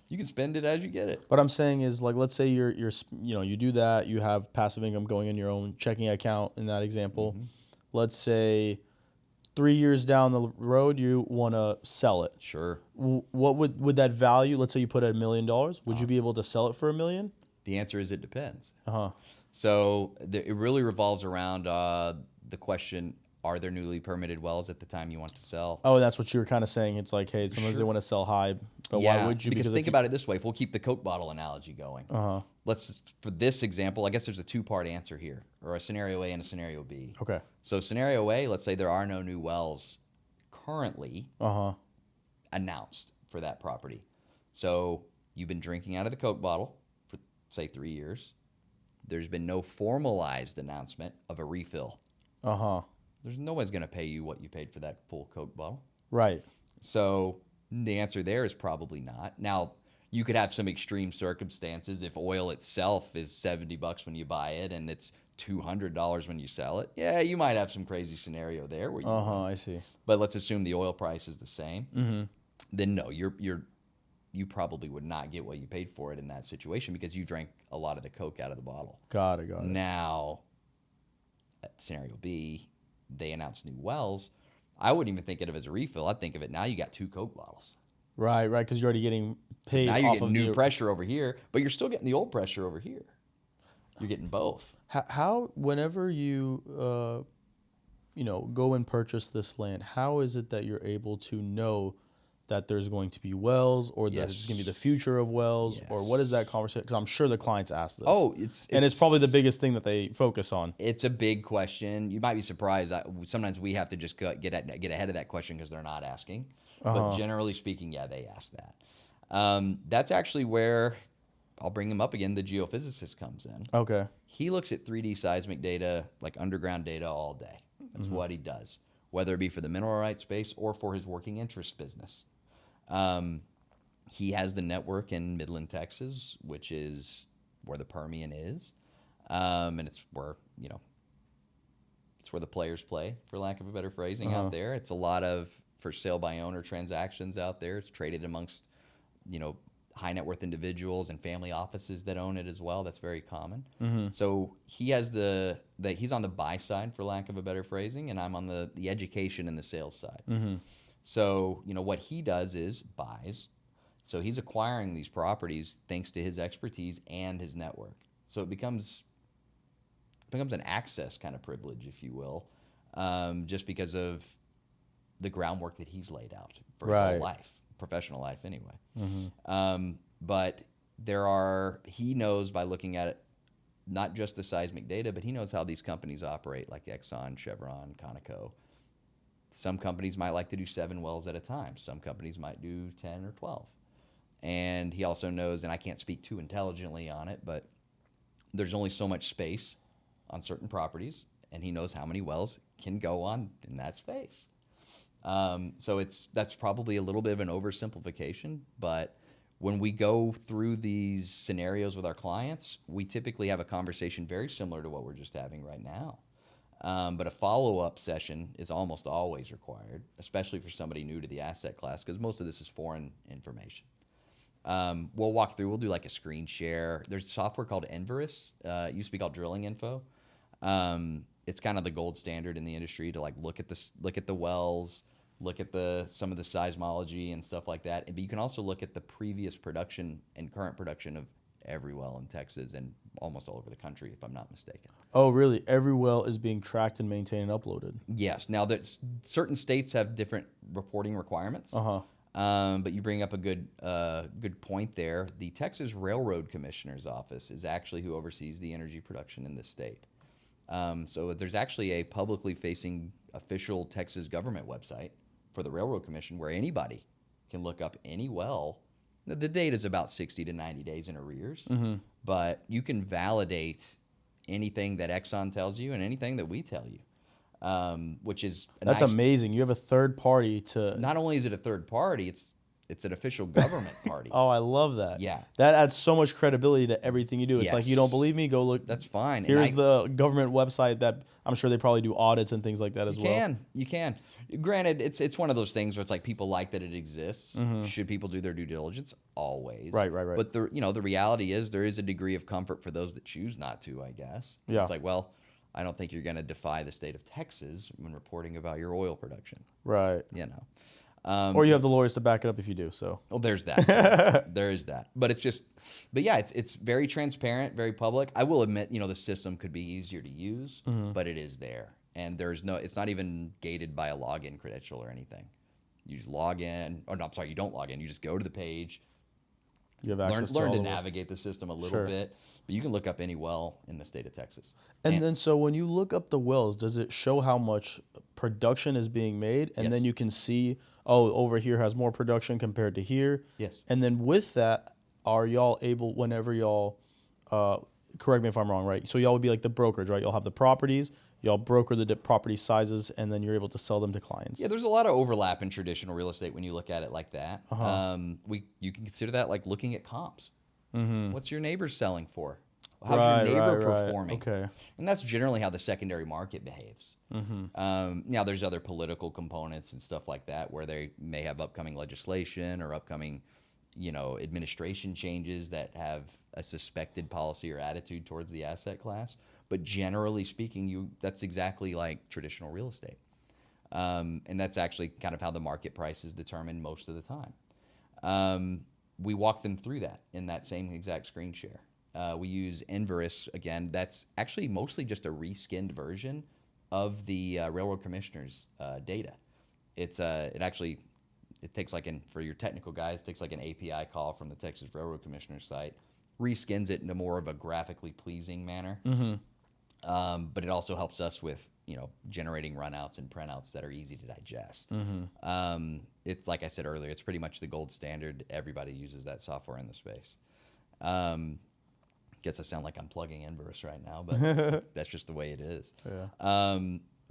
You can spend it as you get it. What I'm saying is, like, let's say you do that, you have passive income going in your own checking account in that example. Mm-hmm. Let's say 3 years down the road, you want to sell it. Sure. What would that value? Let's say you put it at $1 million. Would you be able to sell it for $1 million? The answer is it depends. Uh-huh. So it really revolves around the question, are there newly permitted wells at the time you want to sell? Oh, that's what you were kind of saying. It's like, hey, sometimes they want to sell high, but why would you? Because think about it this way. If we'll keep the Coke bottle analogy going, for this example, I guess there's a two-part answer here, or a scenario A and a scenario B. Okay. So scenario A, let's say there are no new wells currently announced for that property. So you've been drinking out of the Coke bottle for, say, 3 years. There's been no formalized announcement of a refill. There's no one's going to pay you what you paid for that full Coke bottle. Right. So the answer there is probably not. Now, you could have some extreme circumstances. If oil itself is $70 when you buy it and it's $200 when you sell it, yeah, you might have some crazy scenario there where you I see. But let's assume the oil price is the same. Then no, you probably would not get what you paid for it in that situation because you drank a lot of the Coke out of the bottle. Got it. Now, at scenario B, they announced new wells. I wouldn't even think of it as a refill. I'd think of it, now you got 2 Coke bottles. Right, because you're already getting paid. Now you're off getting of new pressure over here, but you're still getting the old pressure over here. You're getting both. How whenever you go and purchase this land, how is it that you're able to know that there's going to be wells, or that it's going to be the future of wells, or what is that conversation? Because I'm sure the clients ask this. Oh, it's probably the biggest thing that they focus on. It's a big question. You might be surprised. Sometimes we have to just get ahead of that question because they're not asking. But generally speaking, yeah, they ask that. That's actually where, I'll bring him up again, the geophysicist comes in. Okay. He looks at 3D seismic data, like underground data, all day. That's what he does. whether it be for the mineral rights space or for his working interest business. He has the network in Midland, Texas, which is where the Permian is, and it's where it's where the players play, for lack of a better phrasing, out there. It's a lot of for sale by owner transactions out there. It's traded amongst high net worth individuals and family offices that own it as well. That's very common. So he has he's on the buy side, for lack of a better phrasing, and I'm on the education and the sales side. So what he does is buys. So he's acquiring these properties thanks to his expertise and his network. So it becomes an access kind of privilege, if you will, just because of the groundwork that he's laid out for his whole life. Professional life anyway. But he knows by looking at it, not just the seismic data, but he knows how these companies operate, like Exxon, Chevron, Conoco. Some companies might like to do 7 wells at a time. Some companies might do 10 or 12. And he also knows, and I can't speak too intelligently on it, but there's only so much space on certain properties, and he knows how many wells can go on in that space. So that's probably a little bit of an oversimplification, but when we go through these scenarios with our clients, we typically have a conversation very similar to what we're just having right now. But a follow-up session is almost always required, especially for somebody new to the asset class, because most of this is foreign information. We'll walk through, we'll do like a screen share. There's software called Enverus. It used to be called Drilling Info. It's kind of the gold standard in the industry to like look at the wells, look at some of the seismology and stuff like that. But you can also look at the previous production and current production of every well in Texas and almost all over the country, if I'm not mistaken. Oh, really? Every well is being tracked and maintained and uploaded? Yes. Now, that certain states have different reporting requirements. But you bring up a good point there. The Texas Railroad Commissioner's Office is actually who oversees the energy production in this state. So there's actually a publicly facing official Texas government website for the Railroad Commission where anybody can look up any well. The date is about 60 to 90 days in arrears, but you can validate anything that Exxon tells you and anything that we tell you, which is that's amazing. You have a third party to. Not only is it a third party, it's an official government party. Oh, I love that. Yeah. That adds so much credibility to everything you do. It's like, you don't believe me? Go look. That's fine. Here's the government website that I'm sure they probably do audits and things like that as well. You can. Granted, it's one of those things where it's like people like that it exists. Should people do their due diligence? Always. Right. But the reality is there is a degree of comfort for those that choose not to, I guess. Yeah. It's like, well, I don't think you're going to defy the state of Texas when reporting about your oil production. Right. Or you have the lawyers to back it up if you do. So. Well, there's that. There is that. But it's very transparent, very public. I will admit, the system could be easier to use, but it is there. And it's not even gated by a login credential or anything. You just log in, you don't log in. You just go to the page. You have access learn to navigate the system a little bit, but you can look up any well in the state of Texas. And then, so when you look up the wells, does it show how much production is being made? And then you can see, over here has more production compared to here. Yes. And then with that, are y'all able, whenever y'all, correct me if I'm wrong, right? So y'all would be like the brokerage, right? Y'all have the properties, y'all broker the property sizes, and then you're able to sell them to clients. Yeah, there's a lot of overlap in traditional real estate when you look at it like that. You can consider that like looking at comps. What's your neighbor selling for? How's your neighbor performing? Okay. And that's generally how the secondary market behaves. Now, there's other political components and stuff like that where they may have upcoming legislation or upcoming administration changes that have a suspected policy or attitude towards the asset class. But generally speaking, that's exactly like traditional real estate. And that's actually kind of how the market price is determined most of the time. We walk them through that in that same exact screen share. We use Enverus, again, that's actually mostly just a reskinned version of the Railroad Commissioner's data. It takes for your technical guys, takes like an API call from the Texas Railroad Commissioner's site, reskins it into more of a graphically pleasing manner. But it also helps us with, generating runouts and printouts that are easy to digest. It's like I said earlier, it's pretty much the gold standard. Everybody uses that software in the space. Guess I sound like I'm plugging Enverus right now, but that's just the way it is. Yeah.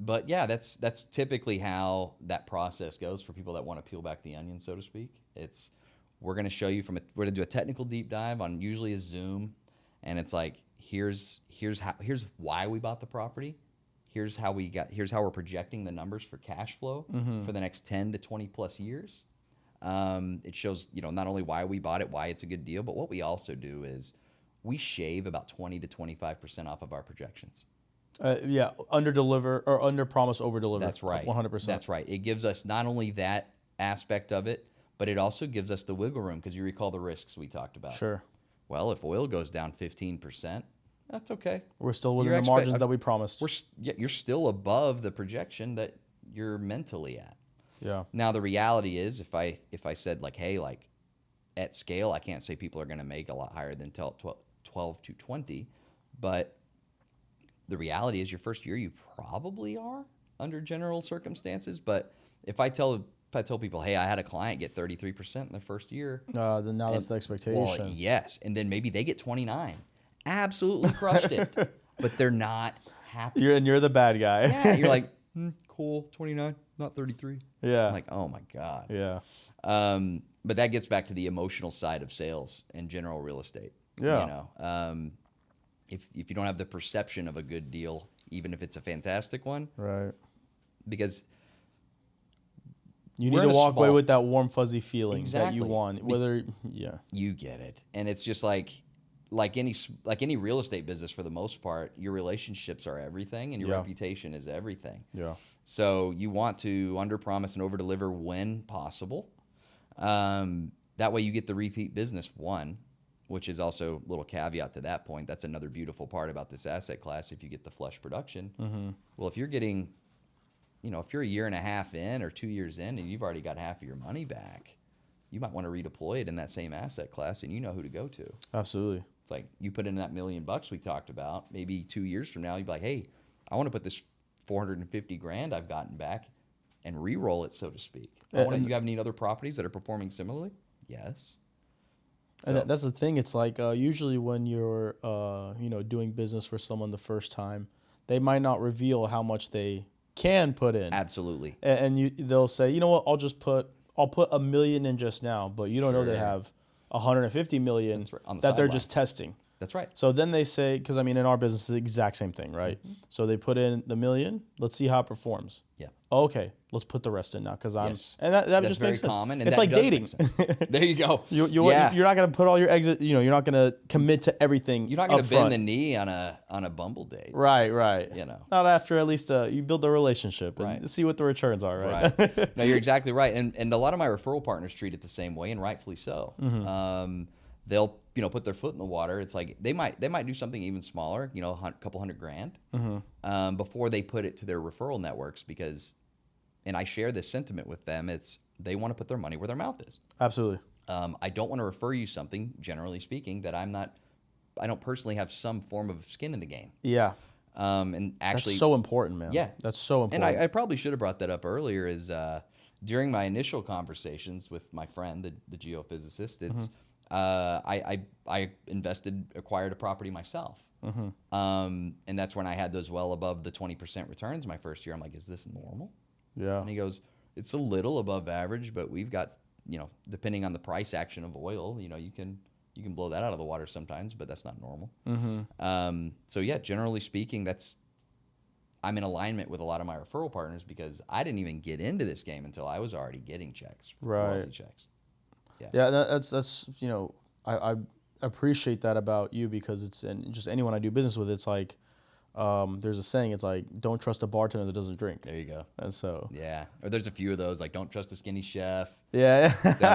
But yeah, that's typically how that process goes for people that want to peel back the onion, so to speak. We're going to show you we're going to do a technical deep dive on usually a Zoom, and it's like here's why we bought the property, here's how we're projecting the numbers for cash flow for the next 10 to 20 plus years. It shows not only why we bought it, why it's a good deal, but what we also do is we shave about 20 to 25% off of our projections. Under deliver or under promise, over deliver. That's right. 100%. That's right. It gives us not only that aspect of it, but it also gives us the wiggle room, because you recall the risks we talked about. Sure. Well, if oil goes down 15%, that's okay. We're still within the margins that we promised. You're still above the projection that you're mentally at. Yeah. Now the reality is, if I said like, hey, like at scale, I can't say people are going to make a lot higher than 12 to 20, but the reality is your first year you probably are under general circumstances. But if I tell people, hey, I had a client get 33% in their first year, then now that's the expectation. Well, yes, and then maybe they get 29, absolutely crushed it, but they're not happy. You're the bad guy. Yeah, you're like, cool, 29, not 33. Yeah. I'm like, oh my god. Yeah. But that gets back to the emotional side of sales and general real estate. Yeah. If you don't have the perception of a good deal, even if it's a fantastic one, right? Because you need to walk away with that warm fuzzy feeling that you Exactly. want. You get it, and it's just like any real estate business, for the most part, your relationships are everything, and your reputation is everything. Yeah. So you want to underpromise and overdeliver when possible. That way you get the repeat business, which is also a little caveat to that point. That's another beautiful part about this asset class. If you get the flush production, well, if you're getting, if you're a year and a half in or 2 years in and you've already got half of your money back, you might want to redeploy it in that same asset class, and you know who to go to. Absolutely. It's like you put in that $1 million we talked about. Maybe 2 years from now, you'd be like, hey, I want to put this $450,000 I've gotten back and re-roll it, so to speak. You have any other properties that are performing similarly? Yes. And that's the thing. It's like usually when you're doing business for someone the first time, they might not reveal how much they can put in. Absolutely. And they'll say, you know what, I'll put $1 million in just now, but you don't know they have 150 million that they're just testing. That's right. So then they say, because I mean in our business it's the exact same thing, right? So they put in the $1 million, let's see how it performs. Yeah. Okay, let's put the rest in now, because Yes. and that That's just very makes sense. common, and it's that like does dating. make sense. There you go. You're not gonna put all your eggs. You're not gonna commit to everything. You're not going to bend upfront. the knee on a Bumble date. Right. Not after at least you build the relationship and see what the returns are, right? Right. No, you're exactly right. And a lot of my referral partners treat it the same way, and rightfully so. They'll put their foot in the water. It's like they might do something even smaller, a couple $100,000, before they put it to their referral networks, because, and I share this sentiment with them, it's they want to put their money where their mouth is. Absolutely. I don't want to refer you something, generally speaking, that I don't personally have some form of skin in the game. Yeah. And actually, that's so important, man. Yeah, that's so important. And I probably should have brought that up earlier. Is during my initial conversations with my friend, the geophysicist, it's I acquired a property myself, and that's when I had those well above the 20% returns my first year. I'm like, is this normal? Yeah. And he goes, it's a little above average, but we've got, depending on the price action of oil, you can blow that out of the water sometimes, but that's not normal. So yeah, generally speaking, I'm in alignment with a lot of my referral partners, because I didn't even get into this game until I was already getting checks, royalty checks. Yeah. That's I appreciate that about you, because and just anyone I do business with, it's like, there's a saying, it's like, don't trust a bartender that doesn't drink. There you go. And so yeah, or there's a few of those, like, don't trust a skinny chef. Yeah.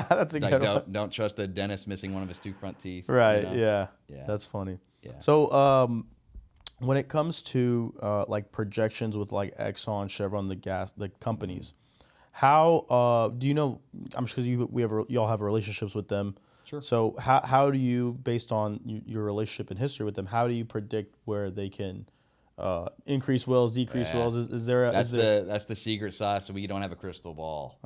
That's a good one. Don't trust a dentist missing one of his 2 front teeth. Right. Yeah. That's funny. Yeah. So when it comes to like projections with like Exxon, Chevron, the companies, how do you know? I'm sure y'all have relationships with them. Sure. So how do you, based on your relationship and history with them, how do you predict where they can increase wells, decrease wells? Is there that's the secret sauce? So we don't have a crystal ball.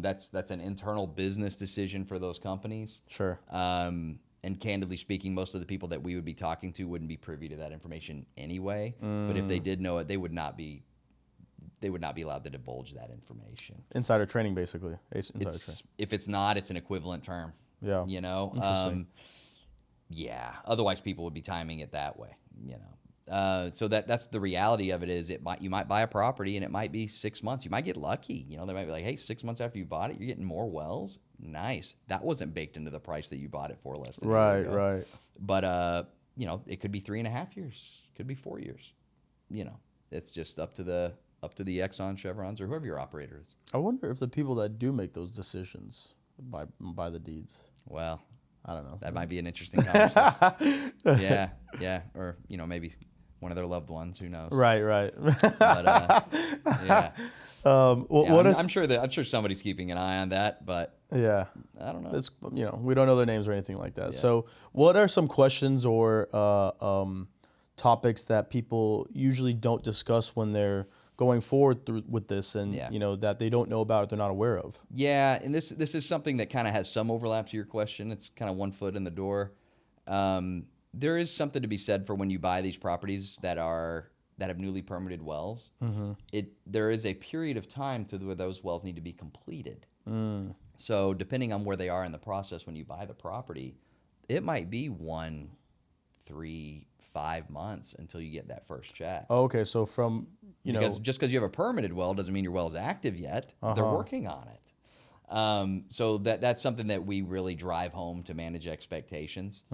That's an internal business decision for those companies. Sure. And candidly speaking, most of the people that we would be talking to wouldn't be privy to that information anyway. But if they did know it, they would not be they would not be allowed to divulge that information. Insider trading, basically. Insider trading. If it's not, it's an equivalent term. Yeah. You know? Interesting. Yeah. Otherwise, people would be timing it that way, you know? So that's the reality of it is you might buy a property and it might be 6 months. You might get lucky. You know, they might be like, hey, 6 months after you bought it, you're getting more wells. Nice. That wasn't baked into the price that you bought it for less than a year ago. Right. But, you know, it could be 3.5 years. It could be 4 years. You know, it's just up to the Exxon, Chevrons, or whoever your operator is. I wonder if the people that do make those decisions buy the deeds. Well, I don't know. that might be an interesting conversation. Yeah. Or, you know, maybe one of their loved ones. Who knows? Right. But, yeah. I'm sure somebody's keeping an eye on that, but yeah, I don't know. it's, you know, we don't know their names or anything like that. Yeah. So, what are some questions or topics that people usually don't discuss when they're going forward with this, and you know, that they don't know about or they're not aware of? Yeah, and this is something that kind of has some overlap to your question. It's kind of one foot in the door. There is something to be said for when you buy these properties that have newly permitted wells. Mm-hmm. There is a period of time where those wells need to be completed. So depending on where they are in the process when you buy the property, it might be 1, 3, 5 months until you get that first check. Oh, okay, so from Just because you have a permitted well doesn't mean your well is active yet. They're working on it. So that's something that we really drive home to manage expectations.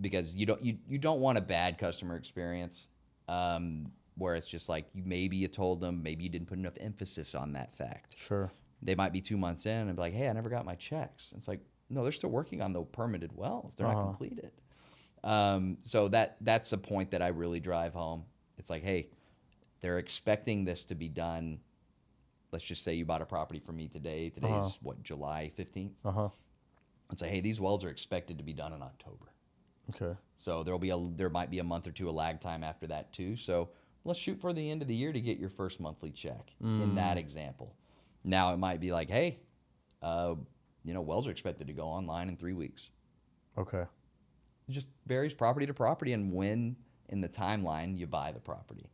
Because you don't want a bad customer experience where it's just like maybe you told them, maybe you didn't put enough emphasis on that fact. Sure. They might be 2 months in and be like, hey, I never got my checks. It's like, no, they're still working on the permitted wells. They're not completed. So that's a point that I really drive home. It's like, hey, they're expecting this to be done. Let's just say you bought a property from me today. Today's July 15th. It's like, hey, these wells are expected to be done in October. Okay. So there might be a month or two of lag time after that too. So let's shoot for the end of the year to get your first monthly check in that example. Now it might be like, hey, wells are expected to go online in 3 weeks. Okay. It just varies property to property and when in the timeline you buy the property,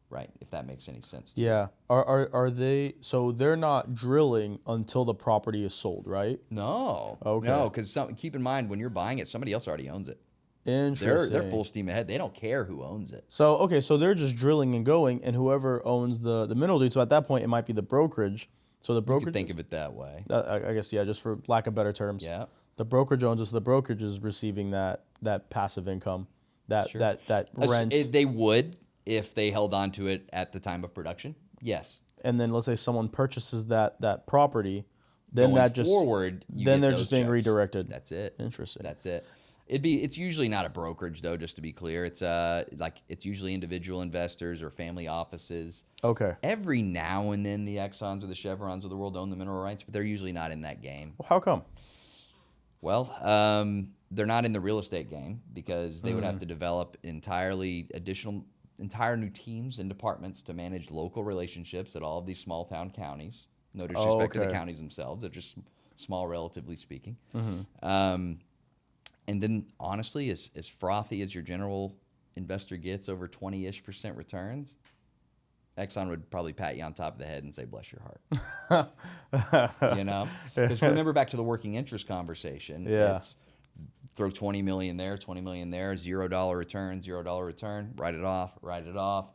right? If that makes any sense to you. Yeah. Are they, so they're not drilling until the property is sold, right? No. Okay. No, because keep in mind when you're buying it, somebody else already owns it. Interesting. They're full steam ahead. They don't care who owns it. So they're just drilling and going, and whoever owns the mineral deed. So at that point, it might be the brokerage. So the brokerage. You could think of it that way. I guess, yeah, just for lack of better terms. Yeah. The brokerage owns it, so the brokerage is receiving that passive income, that rent. They would if they held on to it at the time of production. Yes. And then let's say someone purchases that property, then Going that just forward, then they're just being checks. redirected. That's it. Interesting. That's it. It's usually not a brokerage though, just to be clear. It's it's usually individual investors or family offices. Okay. Every now and then the Exxons or the Chevrons of the world own the mineral rights, but they're usually not in that game. Well, how come? Well, they're not in the real estate game because they would have to develop entire new teams and departments to manage local relationships at all of these small town counties. No disrespect to the counties themselves; they're just small, relatively speaking. And then, honestly, as frothy as your general investor gets, over 20-ish% returns, Exxon would probably pat you on top of the head and say, bless your heart. Because remember back to the working interest conversation. Yeah. It's throw 20 million there, $0 return, $0 return, write it off.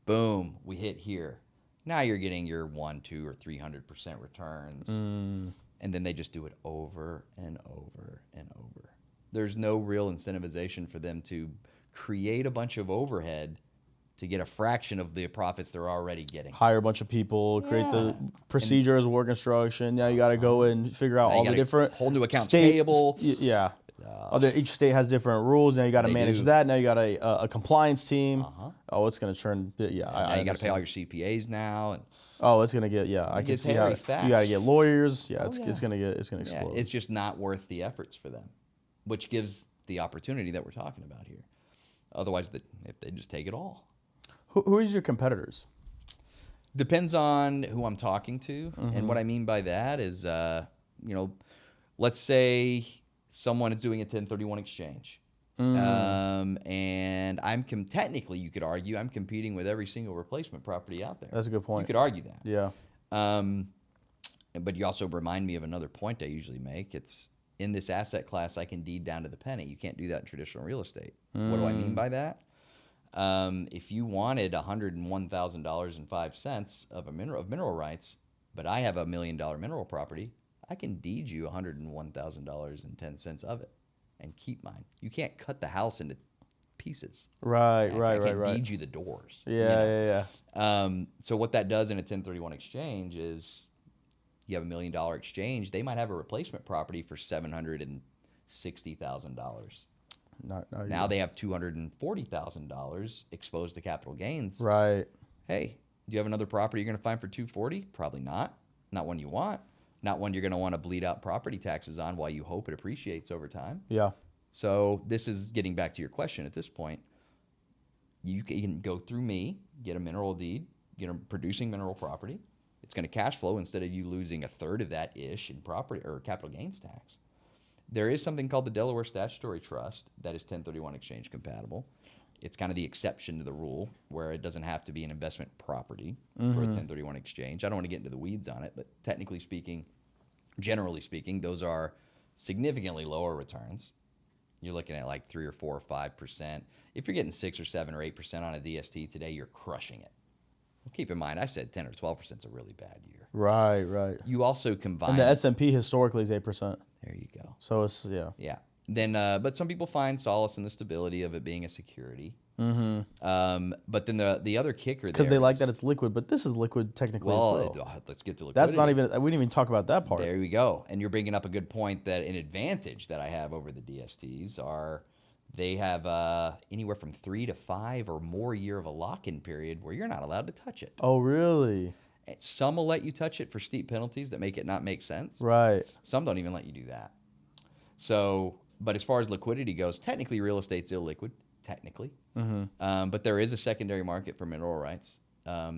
Boom, we hit here. Now you're getting your 1, 2, or 300% returns. And then they just do it over and over and over. There's no real incentivization for them to create a bunch of overhead to get a fraction of the profits they're already getting. Hire a bunch of people, create the procedures, work instruction. Now you got to go and figure out all the different whole new accounts payable. Yeah. Each state has different rules. Now you got to manage that. Now you got a compliance team. Oh, it's going to turn. Yeah. Now you got to pay all your CPAs now. And it's going to get. Yeah, I can see how fast. you got to get lawyers. Yeah, it's going to explode. Yeah, it's just not worth the efforts for them, which gives the opportunity that we're talking about here. Otherwise, if they just take it all. Who is your competitors? Depends on who I'm talking to. And what I mean by that is, let's say someone is doing a 1031 exchange. And technically, you could argue, I'm competing with every single replacement property out there. That's a good point. You could argue that. Yeah. But you also remind me of another point I usually make. It's in this asset class, I can deed down to the penny. You can't do that in traditional real estate. What do I mean by that? If you wanted $101,005 of mineral rights, but I have $1 million mineral property, I can deed you $101,010 of it and keep mine. You can't cut the house into pieces. Right. I can deed you the doors. Yeah. So what that does in a 1031 exchange is you have $1 million exchange. They might have a replacement property for $760,000. Now they have $240,000 exposed to capital gains. Right. Hey, do you have another property you're going to find for $240,000? Probably not. Not one you want. Not one you're going to want to bleed out property taxes on while you hope it appreciates over time. Yeah. So this is getting back to your question at this point. You can go through me, get a mineral deed, get a producing mineral property. It's going to cash flow instead of you losing a third of that ish in property or capital gains tax. There is something called the Delaware Statutory Trust that is 1031 exchange compatible. It's kind of the exception to the rule where it doesn't have to be an investment property for a 1031 exchange. I don't want to get into the weeds on it, but technically speaking, generally speaking, those are significantly lower returns. You're looking at like 3 or 4 or 5%. If you're getting 6 or 7 or 8% on a DST today, you're crushing it. Well, keep in mind, I said 10 or 12% is a really bad year. Right. You also combine... And the S&P historically is 8%. There you go. So it's, yeah. Yeah. Then, but some people find solace in the stability of it being a security. But then the other kicker there... Because they like that it's liquid, but this is liquid technically as well. Let's get to liquidity. That's not even... We didn't even talk about that part. There we go. And you're bringing up a good point that an advantage that I have over the DSTs are they have anywhere from 3 to 5 or more year of a lock-in period where you're not allowed to touch it. Oh, really? Some will let you touch it for steep penalties that make it not make sense. Right. Some don't even let you do that. So, but as far as liquidity goes, technically real estate's illiquid, technically. But there is a secondary market for mineral rights. I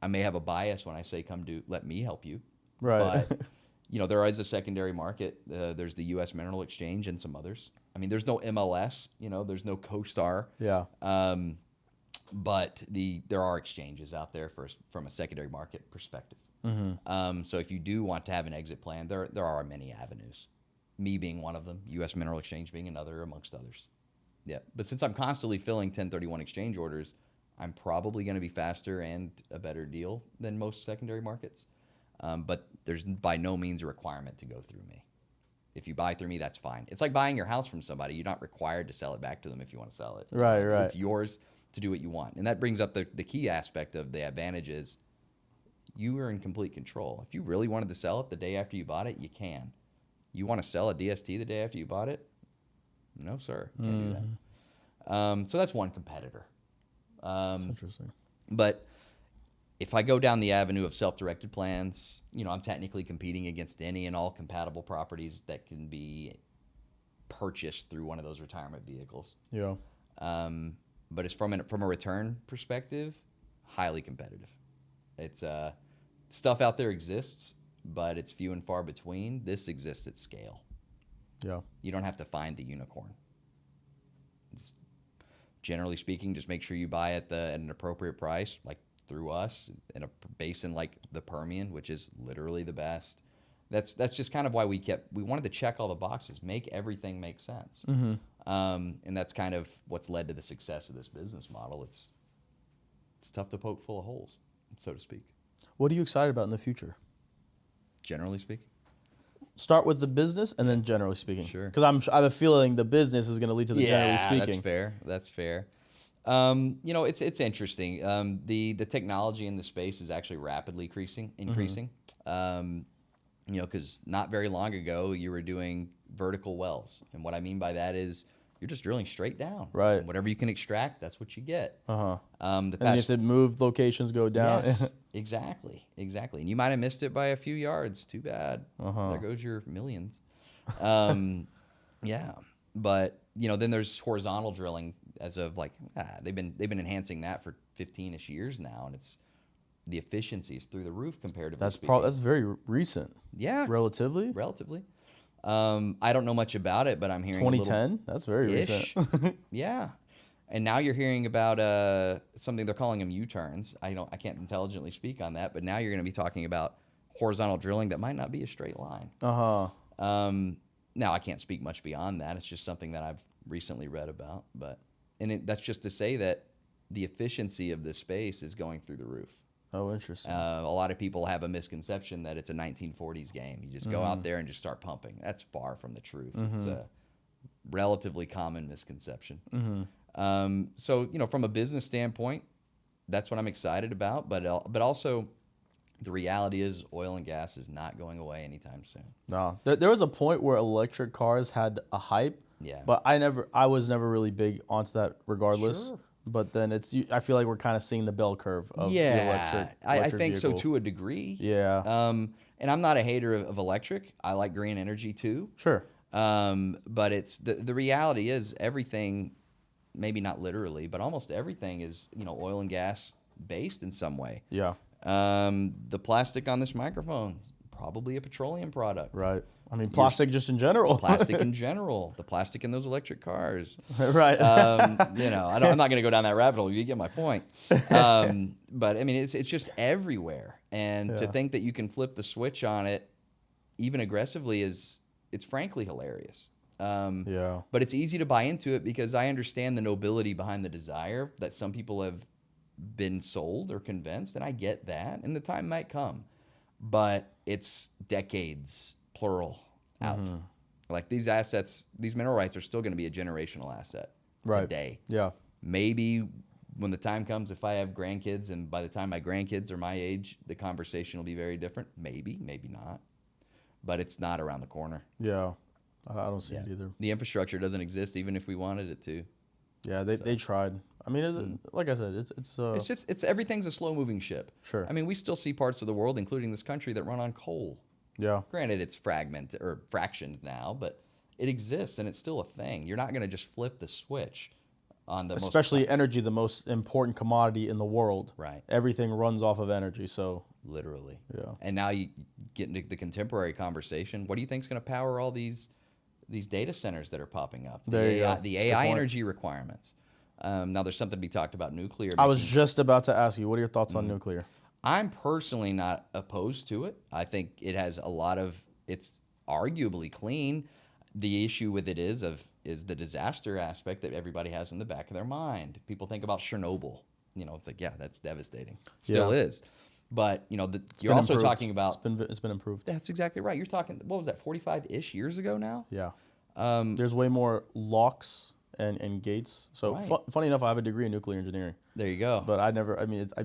may have a bias when I say let me help you. Right. But, there is a secondary market. There's the U.S. Mineral Exchange and some others. I mean, there's no MLS, there's no CoStar. Yeah. But there are exchanges out there from a secondary market perspective. So if you do want to have an exit plan, there are many avenues. Me being one of them, U.S. Mineral Exchange being another, amongst others. Yeah, but since I'm constantly filling 1031 exchange orders, I'm probably going to be faster and a better deal than most secondary markets. But there's by no means a requirement to go through me. If you buy through me, that's fine. It's like buying your house from somebody. You're not required to sell it back to them if you want to sell it. Right. It's yours to do what you want. And that brings up the key aspect of the advantage is you are in complete control. If you really wanted to sell it the day after you bought it, you can. You want to sell a DST the day after you bought it? No, sir. You can't do that. So that's one competitor. That's interesting. But if I go down the avenue of self-directed plans, I'm technically competing against any and all compatible properties that can be purchased through one of those retirement vehicles. Yeah. But it's from a return perspective, highly competitive. It's stuff out there exists, but it's few and far between. This exists at scale. Yeah. You don't have to find the unicorn. Generally speaking, just make sure you buy at an appropriate price, like through us in a basin like the Permian, which is literally the best. That's just kind of why we wanted to check all the boxes, make everything make sense. And that's kind of what's led to the success of this business model. It's tough to poke full of holes, so to speak. What are you excited about in the future? Generally speaking. Start with the business and then generally speaking. Sure. Because I have a feeling the business is going to lead to the generally speaking. That's fair. It's interesting. The technology in the space is actually rapidly increasing. Because not very long ago you were doing vertical wells, and what I mean by that is you're just drilling straight down. Right. And whatever you can extract, that's what you get. And you said move locations go down. Yes, exactly. And you might have missed it by a few yards. Too bad. There goes your millions. Yeah. But then there's horizontal drilling as of they've been enhancing that for 15-ish years now, and the efficiency is through the roof comparatively. That's very recent. Yeah. Relatively. I don't know much about it, but I'm hearing 2010. That's very ish. recent. Yeah. And now you're hearing about something they're calling them U-turns. I can't intelligently speak on that, but now you're going to be talking about horizontal drilling that might not be a straight line. Now I can't speak much beyond that. It's just something that I've recently read about, that's just to say that the efficiency of this space is going through the roof. Oh, interesting. A lot of people have a misconception that it's a 1940s game. You just go out there and just start pumping. That's far from the truth. It's a relatively common misconception. So, from a business standpoint, that's what I'm excited about. But also, the reality is oil and gas is not going away anytime soon. No, there was a point where electric cars had a hype. Yeah. But I was never really big onto that regardless. Sure. But then I feel like we're kind of seeing the bell curve of the electric I think vehicle. so to a degree. Yeah. And I'm not a hater of electric. I like green energy too. Sure. But it's the reality is everything, maybe not literally, but almost everything is, oil and gas based in some way. Yeah. The plastic on this microphone, probably a petroleum product. Right. I mean, plastic just in general. Plastic in general. The plastic in those electric cars. Right. I'm not going to go down that rabbit hole. You get my point. But I mean, it's just everywhere. And to think that you can flip the switch on it, even aggressively, it's frankly hilarious. But it's easy to buy into it because I understand the nobility behind the desire that some people have been sold or convinced, and I get that, and the time might come. But it's decades, plural, out. Like these assets, these mineral rights are still going to be a generational asset today. Yeah. Maybe when the time comes, if I have grandkids, and by the time my grandkids are my age, the conversation will be very different. Maybe not. But it's not around the corner. Yeah. I don't see it either. The infrastructure doesn't exist even if we wanted it to. Yeah, they tried. I mean, like I said, it's everything's a slow-moving ship. Sure. I mean, we still see parts of the world, including this country, that run on coal. Yeah. Granted, it's fragmented or fractioned now, but it exists and it's still a thing. You're not going to just flip the switch on especially energy, the most important commodity in the world. Right. Everything runs off of energy, so literally. Yeah. And now you get into the contemporary conversation. What do you think is going to power all these data centers that are popping up? The AI energy requirements. Now, there's something to be talked about nuclear. I was just about to ask you, what are your thoughts on nuclear? I'm personally not opposed to it. I think it has it's arguably clean. The issue with it is the disaster aspect that everybody has in the back of their mind. People think about Chernobyl. It's like, yeah, that's devastating. Still is. But, you're also improved. talking about... It's been improved. That's exactly right. You're talking, what was that, 45-ish years ago now? Yeah. There's way more locks and gates. So funny enough, I have a degree in nuclear engineering. There you go. But I've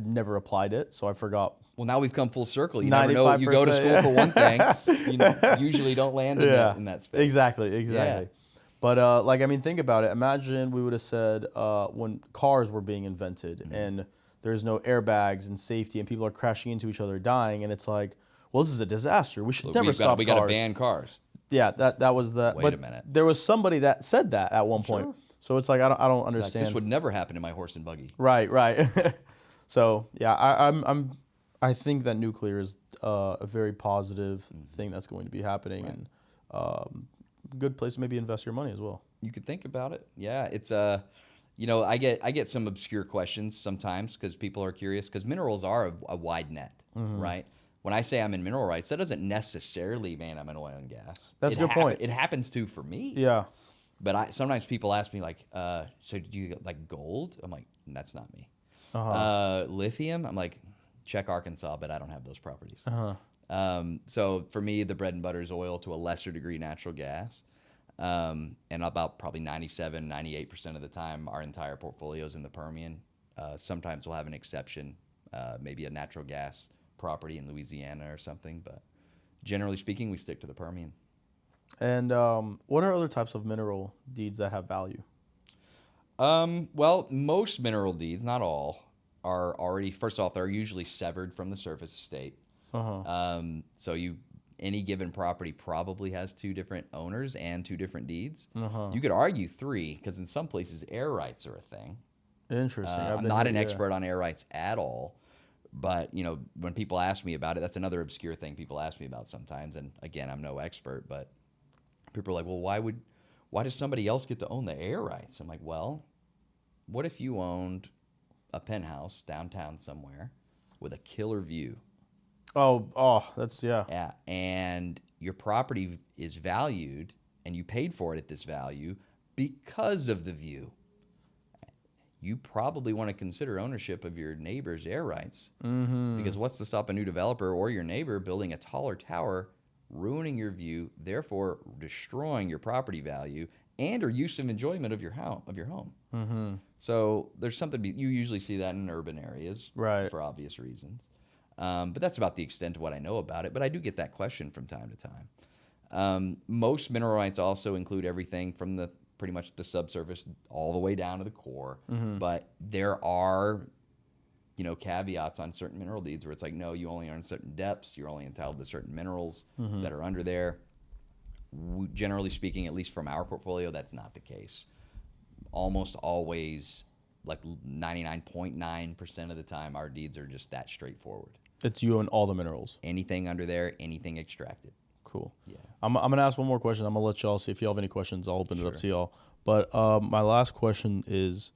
never applied it, so I forgot. Well, now we've come full circle. You never know. You go to school for one thing, you usually don't land in that space. Exactly. Yeah. But think about it. Imagine we would have said when cars were being invented and there's no airbags and safety and people are crashing into each other, dying, and it's like, well, this is a disaster. We should never stop cars. We got to ban cars. Yeah, that was the. Wait a minute. There was somebody that said that at one point. So it's like I don't understand. Like, this would never happen in my horse and buggy. Right. So yeah, I think that nuclear is a very positive thing that's going to be happening, and good place to maybe invest your money as well. You could think about it. Yeah, it's I get some obscure questions sometimes because people are curious because minerals are a wide net, right? When I say I'm in mineral rights, that doesn't necessarily mean I'm in oil and gas. That's a good point. It happens to for me. Yeah. But sometimes people ask me like, so do you like gold? I'm like, that's not me. Lithium? I'm like, check Arkansas, but I don't have those properties. So for me, the bread and butter is oil, to a lesser degree natural gas. And about probably 97, 98% of the time, our entire portfolio is in the Permian. Sometimes we'll have an exception, maybe a natural gas property in Louisiana or something. But generally speaking, we stick to the Permian. And what are other types of mineral deeds that have value? Well, most mineral deeds, not all, are already, first off, they're usually severed from the surface estate. So any given property probably has 2 different owners and 2 different deeds. You could argue 3, because in some places air rights are a thing. Interesting. I'm not an expert on air rights at all, but when people ask me about it, that's another obscure thing people ask me about sometimes. And again, I'm no expert, but people are like, well, why does somebody else get to own the air rights? I'm like, well, what if you owned a penthouse downtown somewhere with a killer view? That's, yeah. Yeah, and your property is valued, and you paid for it at this value because of the view. You probably want to consider ownership of your neighbor's air rights. Because what's to stop a new developer or your neighbor building a taller tower, ruining your view, therefore destroying your property value and or use of enjoyment of your home. So there's something you usually see that in urban areas, right, for obvious reasons. But that's about the extent of what I know about it. But I do get that question from time to time. Most mineral rights also include everything from pretty much the subsurface all the way down to the core. But there are, caveats on certain mineral deeds where it's like, no, you only earn certain depths. You're only entitled to certain minerals that are under there. Generally speaking, at least from our portfolio, that's not the case. Almost always, like 99.9% of the time, our deeds are just that straightforward. It's you own all the minerals. Anything under there, anything extracted. Cool. Yeah. I'm going to ask one more question. I'm going to let y'all see if y'all have any questions. I'll open it up to y'all. But my last question is,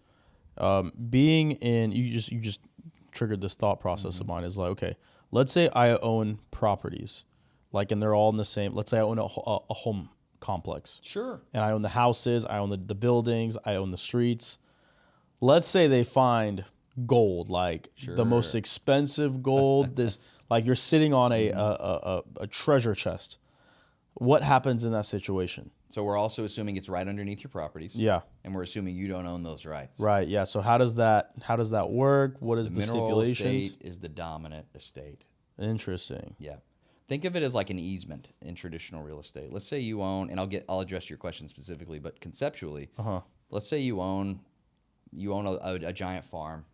being in, you just triggered this thought process of mine, is like, okay, let's say I own properties, like, and they're all in the same, let's say I own a home complex. Sure. And I own the houses, I own the buildings, I own the streets. Let's say they find gold, like the most expensive gold, this, like you're sitting on a treasure chest. What happens in that situation? So we're also assuming it's right underneath your properties. Yeah. And we're assuming you don't own those rights. Right. Yeah. So how does that work? What is the mineral stipulations? estate is the dominant estate. Interesting. Yeah. Think of it as like an easement in traditional real estate. Let's say you own, and I'll address your question specifically, but conceptually, let's say you own a giant farm,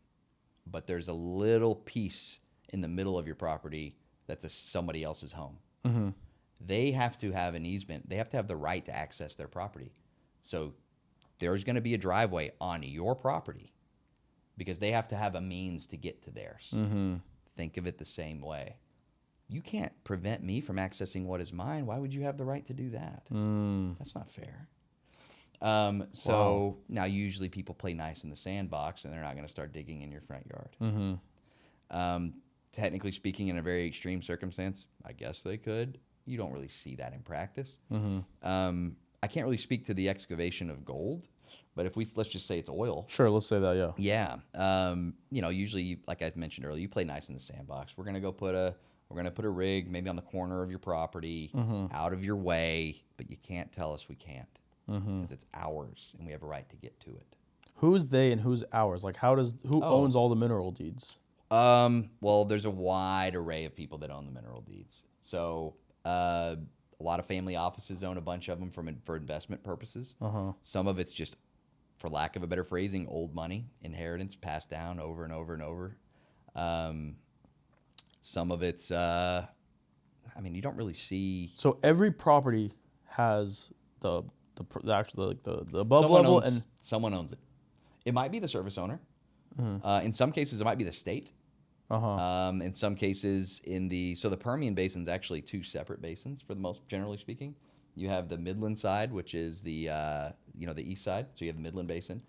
but there's a little piece in the middle of your property that's somebody else's home. They have to have an easement. They have to have the right to access their property. So there's going to be a driveway on your property because they have to have a means to get to theirs. Think of it the same way. You can't prevent me from accessing what is mine. Why would you have the right to do that? That's not fair. So now usually people play nice in the sandbox and they're not going to start digging in your front yard. Technically speaking, in a very extreme circumstance, I guess they could. You don't really see that in practice. I can't really speak to the excavation of gold, but let's just say it's oil. Sure, let's say that, yeah. Yeah. Usually, like I mentioned earlier, you play nice in the sandbox. We're gonna put a rig maybe on the corner of your property, out of your way, but you can't tell us we can't because it's ours and we have a right to get to it. Who's they and who's ours? Like, who owns all the mineral deeds? Well, there's a wide array of people that own the mineral deeds. So a lot of family offices own a bunch of them for investment purposes. Some of it's just, for lack of a better phrasing, old money, inheritance passed down over and over and over. Some of it's, you don't really see. So every property has the actual the above level, and someone owns it. It might be the service owner. In some cases, it might be the state. In some cases, so the Permian Basin is actually two separate basins for the most, generally speaking. You have the Midland side, which is the east side. So you have the Midland Basin,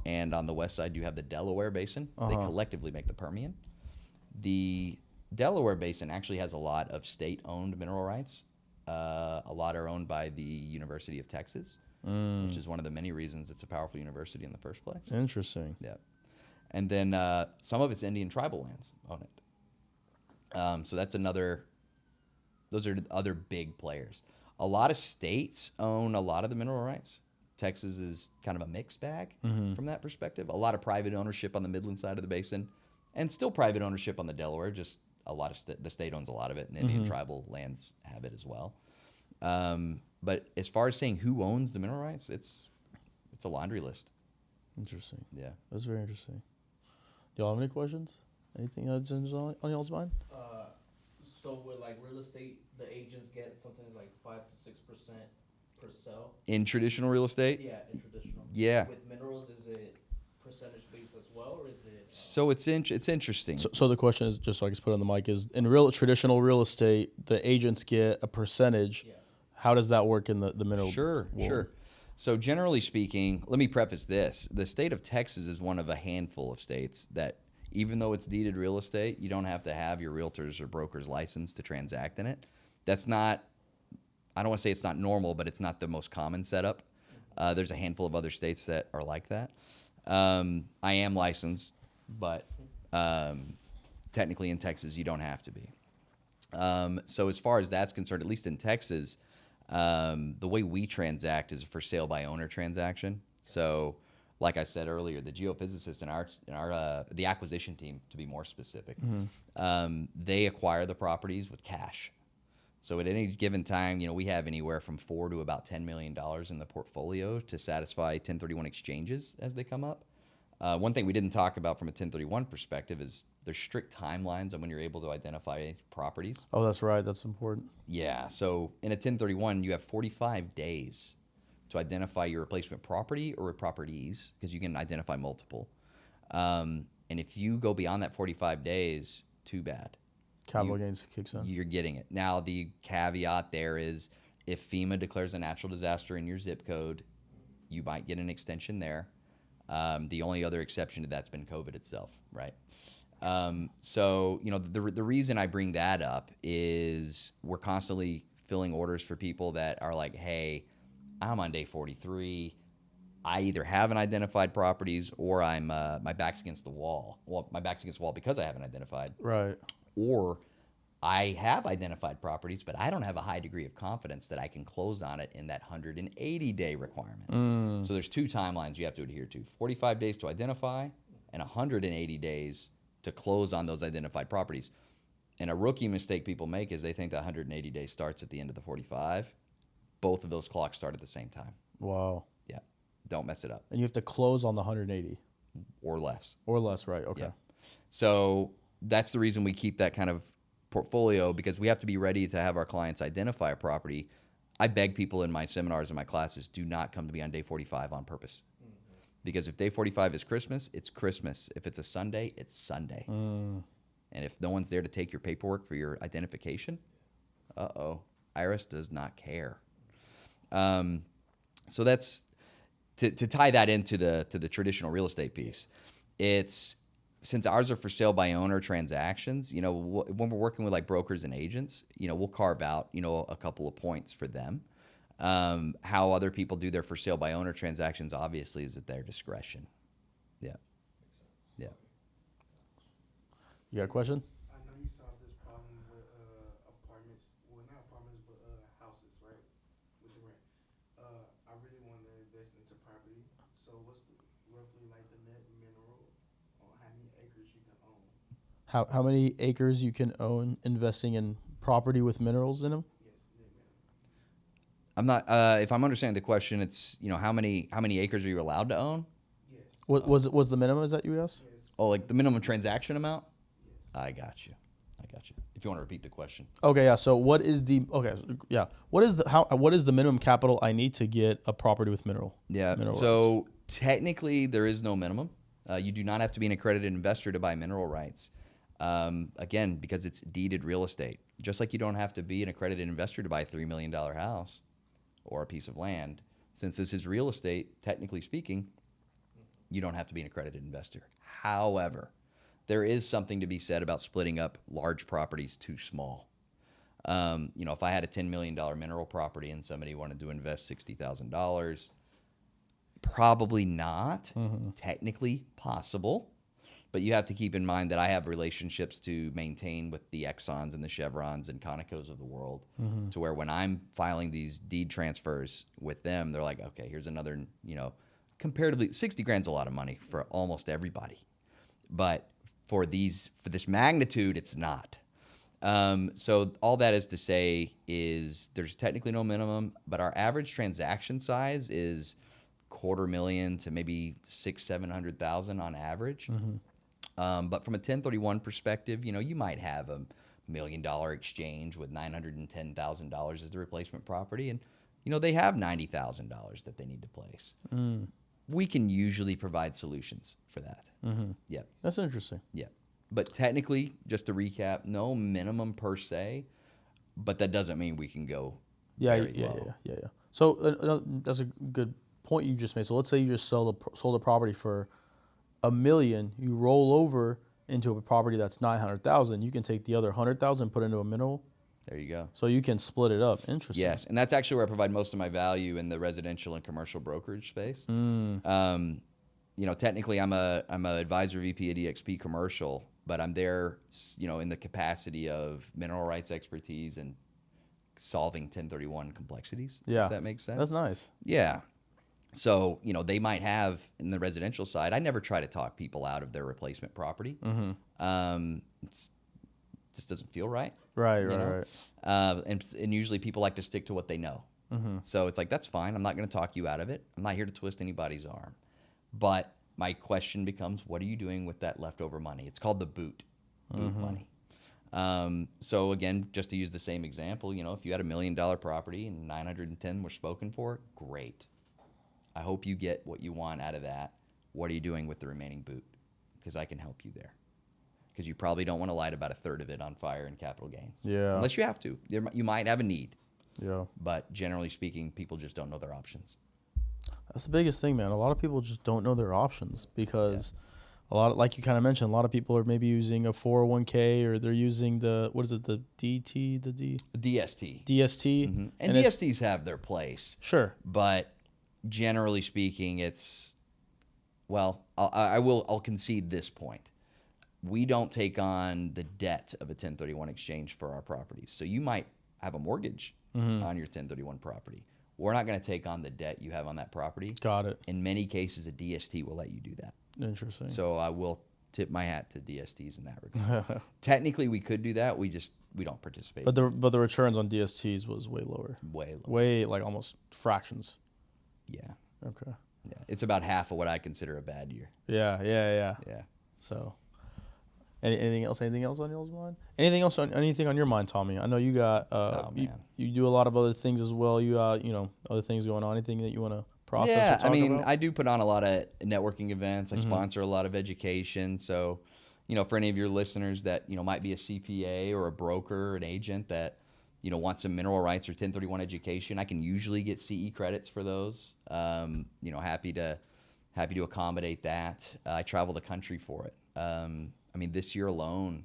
and on the west side you have the Delaware Basin. They collectively make the Permian. The Delaware Basin actually has a lot of state-owned mineral rights. A lot are owned by the University of Texas, which is one of the many reasons it's a powerful university in the first place. Interesting. Yeah. And then some of it's Indian tribal lands own it. So those are other big players. A lot of states own a lot of the mineral rights. Texas is kind of a mixed bag from that perspective. A lot of private ownership on the Midland side of the basin, and still private ownership on the Delaware. Just a lot of the state owns a lot of it, and Indian tribal lands have it as well. But as far as saying who owns the mineral rights, it's a laundry list. Interesting. Yeah, that's very interesting. Do y'all have any questions? Anything that's on y'all's mind? So with like real estate, the agents get sometimes like 5 to 6% per sale. In traditional real estate? Yeah, in traditional. Yeah. With minerals, is it percentage based as well, or is it? So it's interesting. So the question is, just so I can put it on the mic, is in traditional real estate, the agents get a percentage. Yeah. How does that work in the mineral Sure, world? sure. So generally speaking, let me preface this. The state of Texas is one of a handful of states that, even though it's deeded real estate, you don't have to have your realtor's or broker's license to transact in it. That's not, I don't want to say it's not normal, but it's not the most common setup. There's a handful of other states that are like that. I am licensed, but technically in Texas, you don't have to be. So as far as that's concerned, at least in Texas, the way we transact is a for sale by owner transaction. So, like I said earlier, the geophysicists in our the acquisition team, to be more specific, they acquire the properties with cash. So at any given time, we have anywhere from $4 to about $10 million in the portfolio to satisfy 1031 exchanges as they come up. One thing we didn't talk about from a 1031 perspective is there's strict timelines on when you're able to identify properties. Oh, that's right. That's important. Yeah. So in a 1031, you have 45 days to identify your replacement property or properties, because you can identify multiple. And if you go beyond that 45 days, too bad. Capital gains kicks in. You're getting it. Now, the caveat there is if FEMA declares a natural disaster in your zip code, you might get an extension there. The only other exception to that's been COVID itself, right? So, the reason I bring that up is we're constantly filling orders for people that are like, hey, I'm on day 43. I either haven't identified properties or I'm my back's against the wall. Well, my back's against the wall because I haven't identified. Right. Or I have identified properties, but I don't have a high degree of confidence that I can close on it in that 180-day requirement. So there's two timelines you have to adhere to: 45 days to identify and 180 days to close on those identified properties. And a rookie mistake people make is they think the 180 days starts at the end of the 45. Both of those clocks start at the same time. Wow. Yeah. Don't mess it up. And you have to close on the 180 Or less. or less, right? Okay. Yeah. So that's the reason we keep that kind of portfolio, because we have to be ready to have our clients identify a property. I beg people in my seminars and my classes, do not come to me on day 45 on purpose. Because if day 45 is Christmas, it's Christmas. If it's a Sunday, it's Sunday. And if no one's there to take your paperwork for your identification, IRS does not care. So that's to tie that into the traditional real estate piece. It's, since ours are for sale by owner transactions, when we're working with like brokers and agents, we'll carve out, a couple of points for them. How other people do their for sale by owner transactions obviously is at their discretion. Yeah. Yeah. You got a question? I know you solved this problem with apartments, well, not apartments, but houses, right? With the rent. I really want to invest into property. So what's roughly like the net mineral on how many acres you can own? How many acres you can own investing in property with minerals in them? Yes, net mineral. I'm not, if I'm understanding the question, it's, how many acres are you allowed to own? Yes. What was the minimum? Is that you asked? Yes. Oh, like the minimum transaction amount? I got you. If you want to repeat the question. Okay, yeah. So what is the What is the minimum capital I need to get a property with mineral? Yeah. Mineral So rights? technically, there is no minimum. You do not have to be an accredited investor to buy mineral rights. Again, because it's deeded real estate. Just like you don't have to be an accredited investor to buy a $3 million house or a piece of land. Since this is real estate, technically speaking, you don't have to be an accredited investor. However, there is something to be said about splitting up large properties too small. If I had a $10 million mineral property and somebody wanted to invest $60,000, probably not technically possible. But you have to keep in mind that I have relationships to maintain with the Exxons and the Chevrons and Conocos of the world, to where when I'm filing these deed transfers with them, they're like, okay, here's another, comparatively, 60 grand's a lot of money for almost everybody. But for this magnitude, it's not. So all that is to say is there's technically no minimum, but our average transaction size is $250,000 to maybe $600,000-700,000 on average. But from a 1031 perspective, you might have $1 million exchange with $910,000 as the replacement property, and they have $90,000 that they need to place. We can usually provide solutions for that. Yep. That's interesting. Yep. But technically, just to recap, no minimum per se, but that doesn't mean we can go Yeah, very yeah, low. yeah. So that's a good point you just made. So let's say you just sold a property for $1 million. You roll over into a property that's 900,000. You can take the other 100,000 and put into a mineral. There you go. So you can split it up. Interesting. Yes, and that's actually where I provide most of my value in the residential and commercial brokerage space. Technically, I'm a advisor VP at EXP Commercial, but I'm there, in the capacity of mineral rights expertise and solving 1031 complexities. Yeah. If that makes sense. That's nice. Yeah. So, they might have in the residential side, I never try to talk people out of their replacement property. It just doesn't feel right. Right. And usually people like to stick to what they know. So it's like, that's fine. I'm not going to talk you out of it. I'm not here to twist anybody's arm. But my question becomes, what are you doing with that leftover money? It's called the boot money. So again, just to use the same example, if you had $1 million property and 910 were spoken for, great. I hope you get what you want out of that. What are you doing with the remaining boot? Because I can help you there. Because you probably don't want to light about a third of it on fire in capital gains. Yeah. Unless you have to. You might have a need. Yeah. But generally speaking, people just don't know their options. That's the biggest thing, man. A lot of people just don't know their options because a lot of, like you kind of mentioned, a lot of people are maybe using a 401k or they're using the DST. DST. And DSTs have their place. Sure. But generally speaking, I'll concede this point. We don't take on the debt of a 1031 exchange for our properties. So you might have a mortgage on your 1031 property. We're not going to take on the debt you have on that property. Got it. In many cases, a DST will let you do that. Interesting. So I will tip my hat to DSTs in that regard. Technically, we could do that. We don't participate. But the returns on DSTs was way lower. Way lower. Way, like almost fractions. Yeah. Okay. Yeah. It's about half of what I consider a bad year. Yeah. Yeah. So, anything else on y'all's mind? Anything on your mind, Tommy? I know you got you do a lot of other things as well. You other things going on. Anything that you want to process? Yeah, or talk about? I do put on a lot of networking events. I sponsor a lot of education. So, for any of your listeners that might be a CPA or a broker, or an agent that want some mineral rights or 1031 education, I can usually get CE credits for those. Happy to accommodate that. I travel the country for it. This year alone,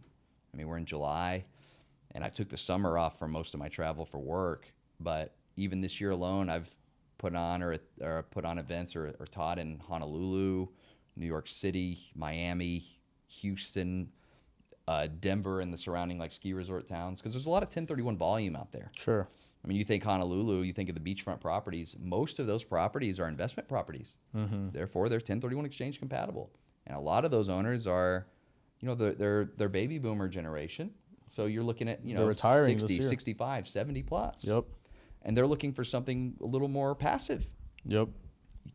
we're in July, and I took the summer off from most of my travel for work. But even this year alone, I've put on events or taught in Honolulu, New York City, Miami, Houston, Denver, and the surrounding ski resort towns, because there's a lot of 1031 volume out there. Sure. You think Honolulu, you think of the beachfront properties. Most of those properties are investment properties. Therefore, they're 1031 exchange compatible. And a lot of those owners are, they're baby boomer generation. So you're looking at, they're retiring 60, this year. 65, 70 plus. Yep. And they're looking for something a little more passive. Yep.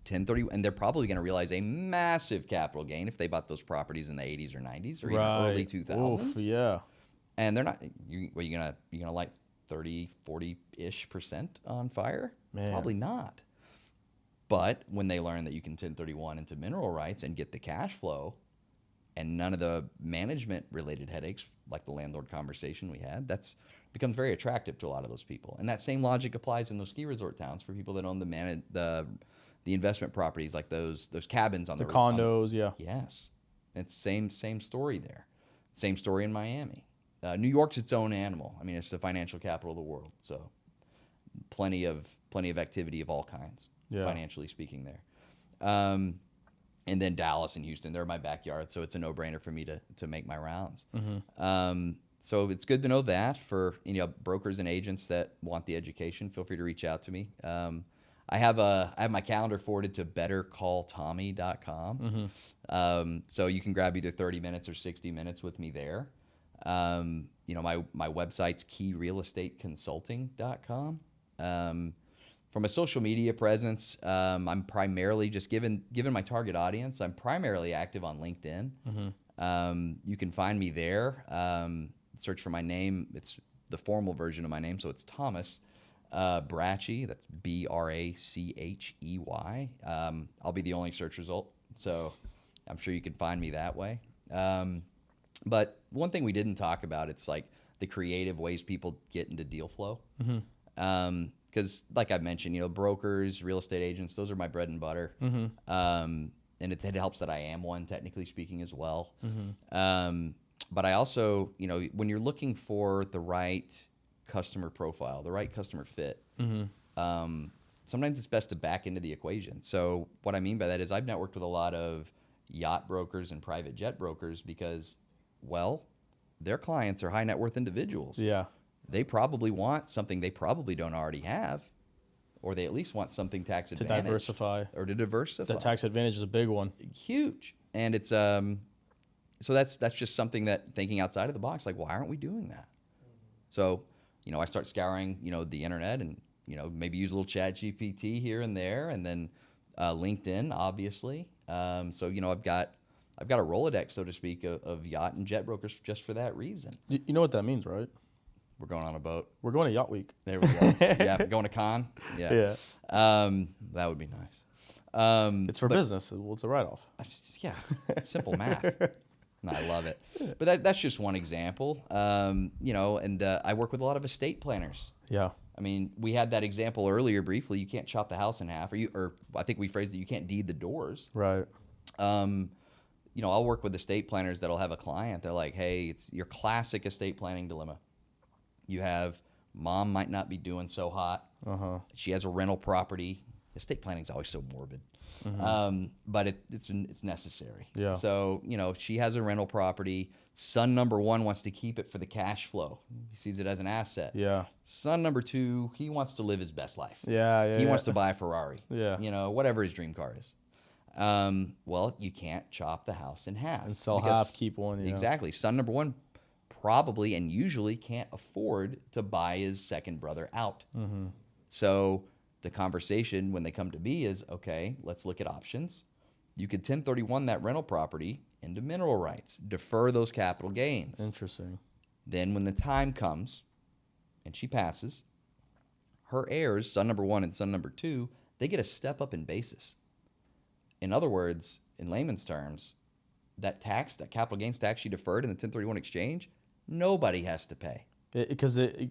1030, and they're probably going to realize a massive capital gain if they bought those properties in the 80s or 90s or even early 2000s. Oof, yeah. And they're not. You gonna light 30, 40-ish% on fire? Man. Probably not. But when they learn that you can 1031 into mineral rights and get the cash flow, and none of the management related headaches like the landlord conversation we had, that's becomes very attractive to a lot of those people. And that same logic applies in those ski resort towns for people that own the investment properties, like those cabins on the condos. Yeah. Yes, it's same story there. Same story in Miami. New York's its own animal. It's the financial capital of the world, so plenty of activity of all kinds, financially speaking there. And then Dallas and Houston, they're my backyard, so it's a no-brainer for me to make my rounds. So it's good to know that for brokers and agents that want the education. Feel free to reach out to me. I have my calendar forwarded to bettercalltommy.com. So you can grab either 30 minutes or 60 minutes with me there. My website's keyrealestateconsulting.com. From a social media presence, I'm primarily just given my target audience, I'm primarily active on LinkedIn. You can find me there. Search for my name. It's the formal version of my name, so it's Thomas Brachey. That's Brachey. I'll be the only search result, so I'm sure you can find me that way. But one thing we didn't talk about, it's like the creative ways people get into deal flow. because like I mentioned, brokers, real estate agents, those are my bread and butter. And it helps that I am one, technically speaking, as well. But I also, when you're looking for the right customer profile, the right customer fit, sometimes it's best to back into the equation. So what I mean by that is I've networked with a lot of yacht brokers and private jet brokers because, well, their clients are high net worth individuals. Yeah. They probably want something they probably don't already have, or they at least want something tax advantage. To diversify. Or to diversify. The tax advantage is a big one. Huge. And it's so that's just something that thinking outside of the box, like, why aren't we doing that? So, I start scouring, the internet and, maybe use a little chat GPT here and there, and then LinkedIn, obviously. So, I've got a Rolodex, so to speak, of yacht and jet brokers just for that reason. You know what that means, right? We're going on a boat. We're going to Yacht Week. There we go. Yeah, going to con. Yeah. That would be nice. It's for business. It's a write-off. Yeah, simple math. No, I love it. But that's just one example. And I work with a lot of estate planners. Yeah. I mean, we had that example earlier briefly. You can't chop the house in half, or I think we phrased it, you can't deed the doors. Right. I'll work with estate planners that'll have a client. They're like, hey, it's your classic estate planning dilemma. You have mom might not be doing so hot. She has a rental property. Estate planning is always so morbid. But it's necessary. Yeah. So, she has a rental property. Son number one wants to keep it for the cash flow. He sees it as an asset. Yeah. Son number two, he wants to live his best life. Yeah. He wants to buy a Ferrari. Yeah. Whatever his dream car is. Well, you can't chop the house in half. And sell half, keep one. Yeah. Exactly. Son number one probably and usually can't afford to buy his second brother out. So the conversation when they come to me is, okay, let's look at options. You could 1031 that rental property into mineral rights, defer those capital gains. Interesting. Then when the time comes and she passes, her heirs, son number one and son number two, they get a step up in basis. In other words, in layman's terms, that capital gains tax she deferred in the 1031 exchange, nobody has to pay. Because it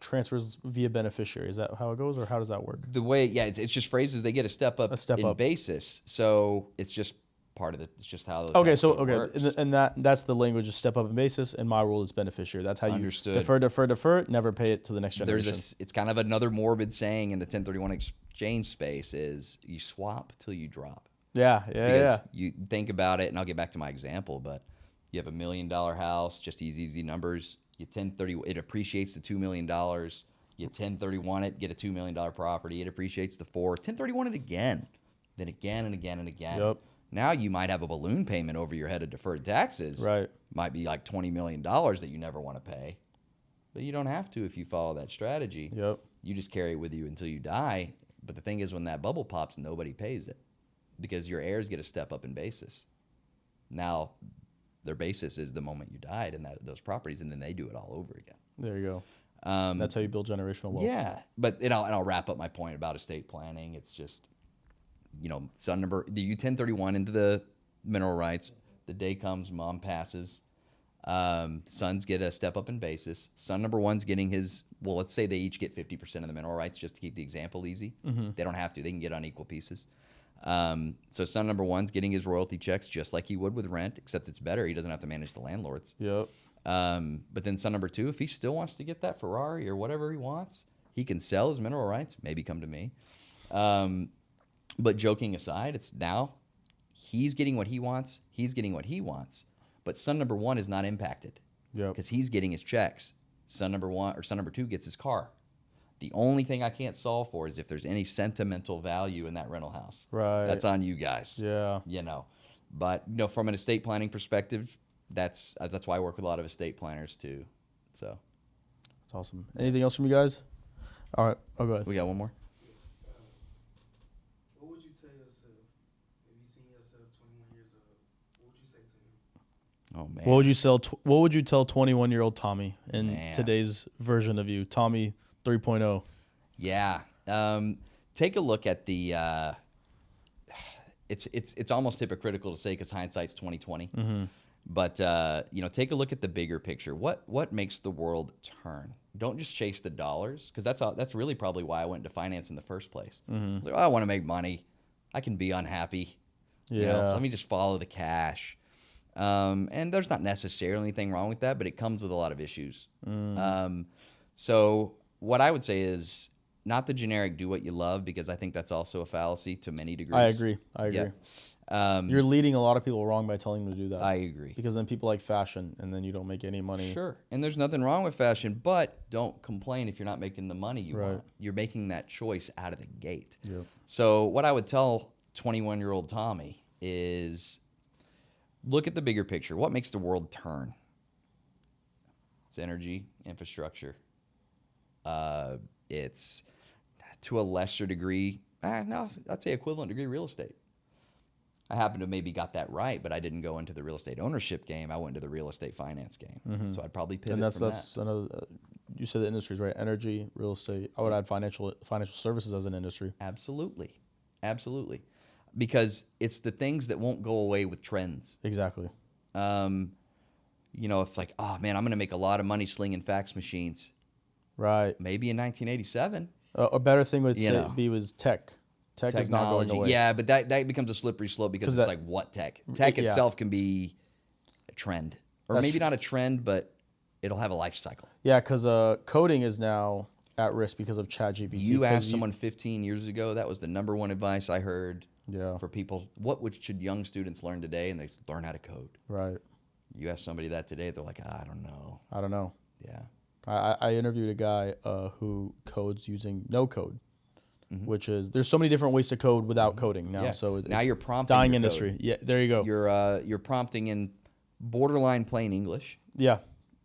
transfers via beneficiary. Is that how it goes, or how does that work? The way, it's just phrased as they get a step up in basis. So it's just part of it. It's just how those works. And that's the language of step up in basis, and my rule is beneficiary. That's how you defer, never pay it to the next generation. It's kind of another morbid saying in the 1031 exchange space is you swap till you drop. Yeah. You think about it, and I'll get back to my example, but you have $1 million house, just easy numbers. You 1030, it appreciates to $2 million. You 1031 it, get a $2 million property. It appreciates to $4. 1031 it again, then again and again and again. Yep. Now you might have a balloon payment over your head of deferred taxes. Right. Might be like $20 million that you never want to pay. But you don't have to if you follow that strategy. Yep. You just carry it with you until you die. But the thing is, when that bubble pops, nobody pays it because your heirs get a step up in basis. Now, their basis is the moment you died and those properties, and then they do it all over again. There you go. That's how you build generational wealth. Yeah, but I'll wrap up my point about estate planning. It's just, son number, you 1031 into the mineral rights. The day comes, mom passes. Sons get a step up in basis. Son number one's getting his, well, let's say they each get 50% of the mineral rights just to keep the example easy. They don't have to. They can get on equal pieces. So son number one's getting his royalty checks just like he would with rent, except it's better. He doesn't have to manage the landlords. Yep. But then son number two, if he still wants to get that Ferrari or whatever he wants, he can sell his mineral rights, maybe come to me. But joking aside, it's now he's getting what he wants. He's getting what he wants. But son number one is not impacted because he's getting his checks. Son number two gets his car. The only thing I can't solve for is if there's any sentimental value in that rental house. Right. That's on you guys. Yeah. But from an estate planning perspective, that's why I work with a lot of estate planners too. So. That's awesome. Anything else from you guys? All right. Oh, go ahead. We got one more. What would you tell yourself if you seen yourself 21 years old? What would you say to him? Oh man. What would you tell 21-year-old Tommy in today's version of you, Tommy 3.0? Yeah. Take a look at the. It's almost hypocritical to say because hindsight's 20/20. But take a look at the bigger picture. What makes the world turn? Don't just chase the dollars, because that's really probably why I went into finance in the first place. Like, I want to make money. I can be unhappy. Yeah. Let me just follow the cash. And there's not necessarily anything wrong with that, but it comes with a lot of issues. So what I would say is not the generic do what you love, because I think that's also a fallacy to many degrees. I agree. Yeah. You're leading a lot of people wrong by telling them to do that. I agree. Because then people like fashion, and then you don't make any money. Sure. And there's nothing wrong with fashion, but don't complain if you're not making the money you Right. want. You're making that choice out of the gate. Yep. So what I would tell 21-year-old Tommy is look at the bigger picture. What makes the world turn? It's energy, infrastructure. It's to a lesser degree, no, I'd say equivalent degree, real estate. I happen to maybe got that right, but I didn't go into the real estate ownership game. I went into the real estate finance game. So I'd probably pivot And that's from another. You said the industries, right? Energy, real estate. I would add financial services as an industry. Absolutely. Because it's the things that won't go away with trends. Exactly. It's like, oh man, I'm going to make a lot of money slinging fax machines. Right. Maybe in 1987. A better thing would You know. be was tech. Tech is not going away. Yeah, but that becomes a slippery slope, because it's like, what tech? Tech Yeah. itself can be a trend. Or That's maybe not a trend, but it'll have a life cycle. Yeah, because coding is now at risk because of ChatGPT. You asked someone 15 years ago, that was the number one advice I heard Yeah. for people. Should young students learn today? And they learn how to code. Right. You ask somebody that today, they're like, I don't know. I don't know. Yeah. I interviewed a guy who codes using no code, which is there's so many different ways to code without coding now. Yeah. So it's Now you're prompting dying your industry. code. Yeah, there you go. You're prompting in borderline plain English. Yeah.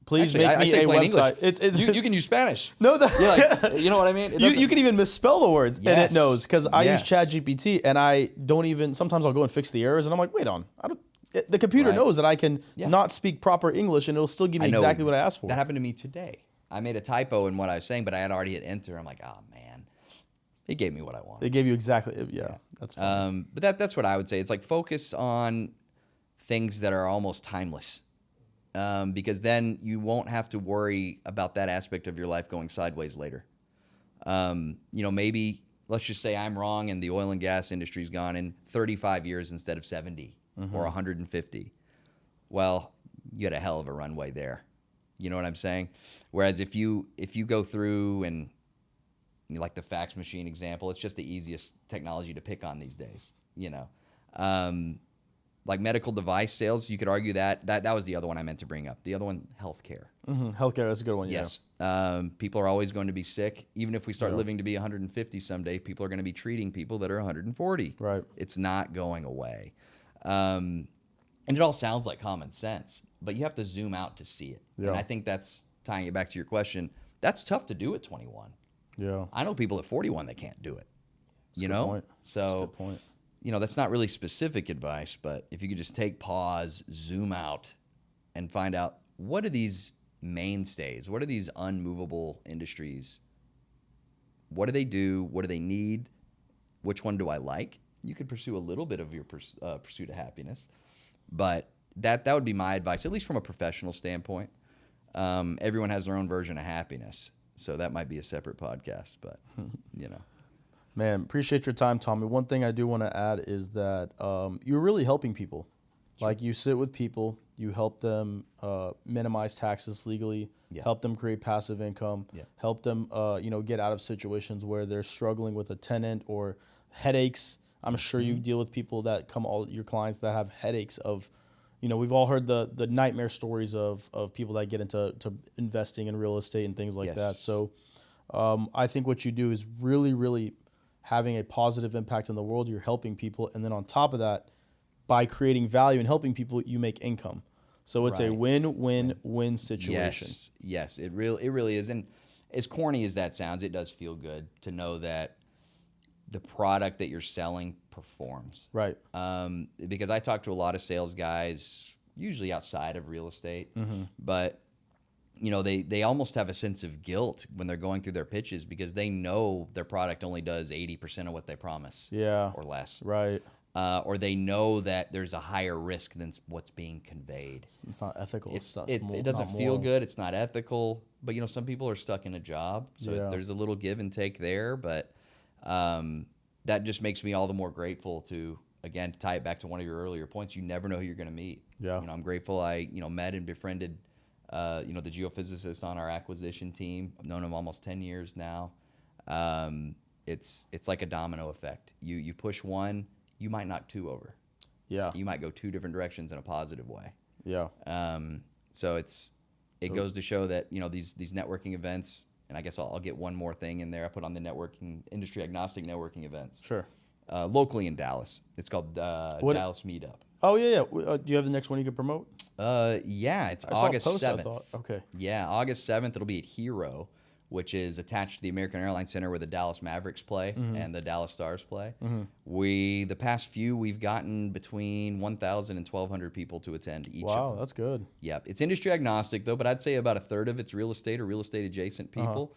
Please Actually, make I me say a plain website. English. You can use Spanish. No, You know what I mean? you can even misspell the words and Yes. it knows, because I use Yes. ChatGPT and I don't even. Sometimes I'll go and fix the errors and I'm like, wait on. The computer Right. knows that I can Yeah. not speak proper English and it'll still give me know exactly what I asked for. That happened to me today. I made a typo in what I was saying, but I had already hit enter. I'm like, oh man, it gave me what I wanted. They gave you exactly. Yeah, that's fine. But that's what I would say. It's like focus on things that are almost timeless, because then you won't have to worry about that aspect of your life going sideways later. Maybe let's just say I'm wrong and the oil and gas industry's gone in 35 years instead of 70 or 150. Well, you had a hell of a runway there. You know what I'm saying? Whereas if you go through and like the fax machine example, it's just the easiest technology to pick on these days. Like medical device sales, you could argue that was the other one I meant to bring up. The other one, healthcare. Healthcare, that's a good one. Yes. People are always going to be sick. Even if we start living to be 150 someday, people are going to be treating people that are 140. Right. It's not going away. And it all sounds like common sense, but you have to zoom out to see it. Yeah. And I think that's tying it back to your question. That's tough to do at 21. Yeah. I know people at 41 that can't do it. That's a good point. So, That's a good point. That's not really specific advice, but if you could just take pause, zoom out, and find out what are these mainstays, what are these unmovable industries, what do they do, what do they need, which one do I like? You could pursue a little bit of your pursuit of happiness, but that would be my advice, at least from a professional standpoint. Everyone has their own version of happiness, so that might be a separate podcast, but Man, appreciate your time, Tommy. One thing I do want to add is that you're really helping people. Sure. Like you sit with people, you help them minimize taxes legally, help them create passive income, help them get out of situations where they're struggling with a tenant or headaches. I'm sure you deal with people that all your clients that have headaches of, we've all heard the nightmare stories of people that get into investing in real estate and things like that. So I think what you do is really, really having a positive impact in the world. You're helping people. And then on top of that, by creating value and helping people, you make income. So it's a win-win-win situation. Yes, it really is. And as corny as that sounds, it does feel good to know that the product that you're selling performs. Right. Because I talk to a lot of sales guys, usually outside of real estate, but they almost have a sense of guilt when they're going through their pitches because they know their product only does 80% of what they promise. Yeah. Or less. Right. or they know that there's a higher risk than what's being conveyed. It's not ethical. It doesn't feel good. It's not ethical. But, some people are stuck in a job. So there's a little give and take there. But that just makes me all the more grateful to, again, tie it back to one of your earlier points. You never know who you're going to meet. Yeah. I'm grateful I, met and befriended, the geophysicist on our acquisition team. I've known him almost 10 years now. It's like a domino effect. You push one, you might knock two over. Yeah. You might go two different directions in a positive way. Yeah. So it goes to show that, these networking events, and I guess I'll get one more thing in there. I put on the networking, industry agnostic networking events. Sure. Locally in Dallas. It's called Dallas Meetup. Oh, yeah. Do you have the next one you could promote? Yeah, it's I saw a August post, 7th. I thought. Okay. Yeah, August 7th. It'll be at Hero, which is attached to the American Airlines Center where the Dallas Mavericks play and the Dallas Stars play. The past few, we've gotten between 1,000 and 1,200 people to attend each of Wow, them. that's good. Yeah, it's industry agnostic though, but I'd say about a third of it's real estate or real estate adjacent people.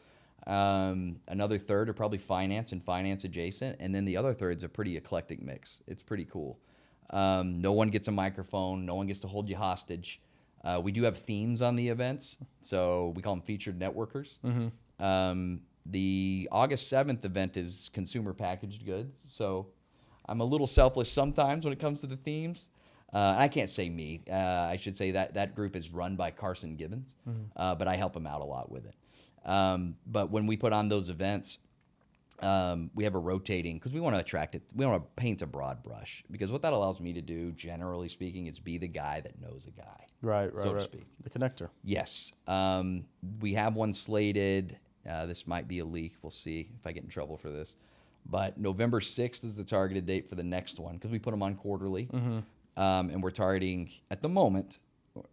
Another third are probably finance and finance adjacent, and then the other third's a pretty eclectic mix. It's pretty cool. No one gets a microphone. No one gets to hold you hostage. We do have themes on the events, so we call them featured networkers. The August 7th event is consumer packaged goods, so I'm a little selfless sometimes when it comes to the themes. I can't say me. I should say that group is run by Carson Gibbons, but I help him out a lot with it. But when we put on those events, we have a rotating, because we want to attract it. We want to paint a broad brush, because what that allows me to do, generally speaking, is be the guy that knows a guy. Right, so to speak. The connector. Yes. We have one slated. This might be a leak. We'll see if I get in trouble for this. But November 6th is the targeted date for the next one, because we put them on quarterly. And we're targeting, at the moment,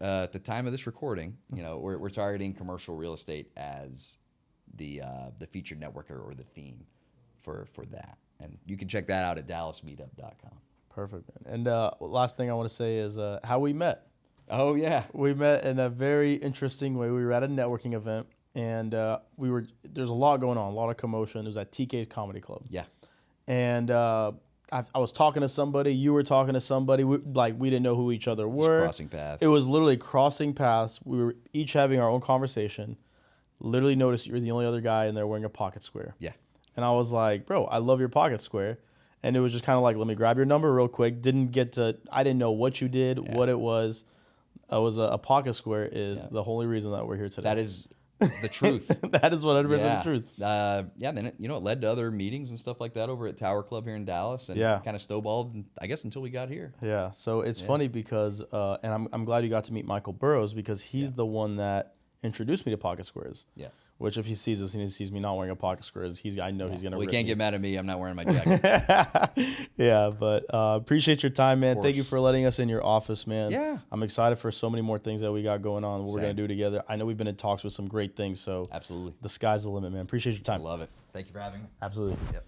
at the time of this recording, we're targeting commercial real estate as the featured networker or the theme for that. And you can check that out at dallasmeetup.com. Perfect, man. And last thing I want to say is how we met. Oh, yeah. We met in a very interesting way. We were at a networking event, and there's a lot going on, a lot of commotion. It was at TK's Comedy Club. Yeah. And I was talking to somebody. You were talking to somebody. We didn't know who each other were. Just crossing paths. It was literally crossing paths. We were each having our own conversation. Literally noticed you were the only other guy in there wearing a pocket square. Yeah. And I was like, bro, I love your pocket square. And it was just kind of like, let me grab your number real quick. I didn't know what you did, what it was. It was a pocket square is the only reason that we're here today. That is the truth. That is 100% the truth. Then it led to other meetings and stuff like that over at Tower Club here in Dallas, and kind of snowballed, I guess, until we got here. Yeah. So it's funny because, and I'm glad you got to meet Michael Burrows, because he's the one that introduced me to pocket squares. Yeah. Which, if he sees this and he sees me not wearing a pocket square, I know he's gonna. Well, he can't get mad at me. I'm not wearing my jacket. Yeah, but appreciate your time, man. Thank you for letting us in your office, man. Yeah. I'm excited for so many more things that we got going on. What we're gonna do together. I know we've been in talks with some great things. So absolutely, the sky's the limit, man. Appreciate your time. I love it. Thank you for having me. Absolutely. Yep.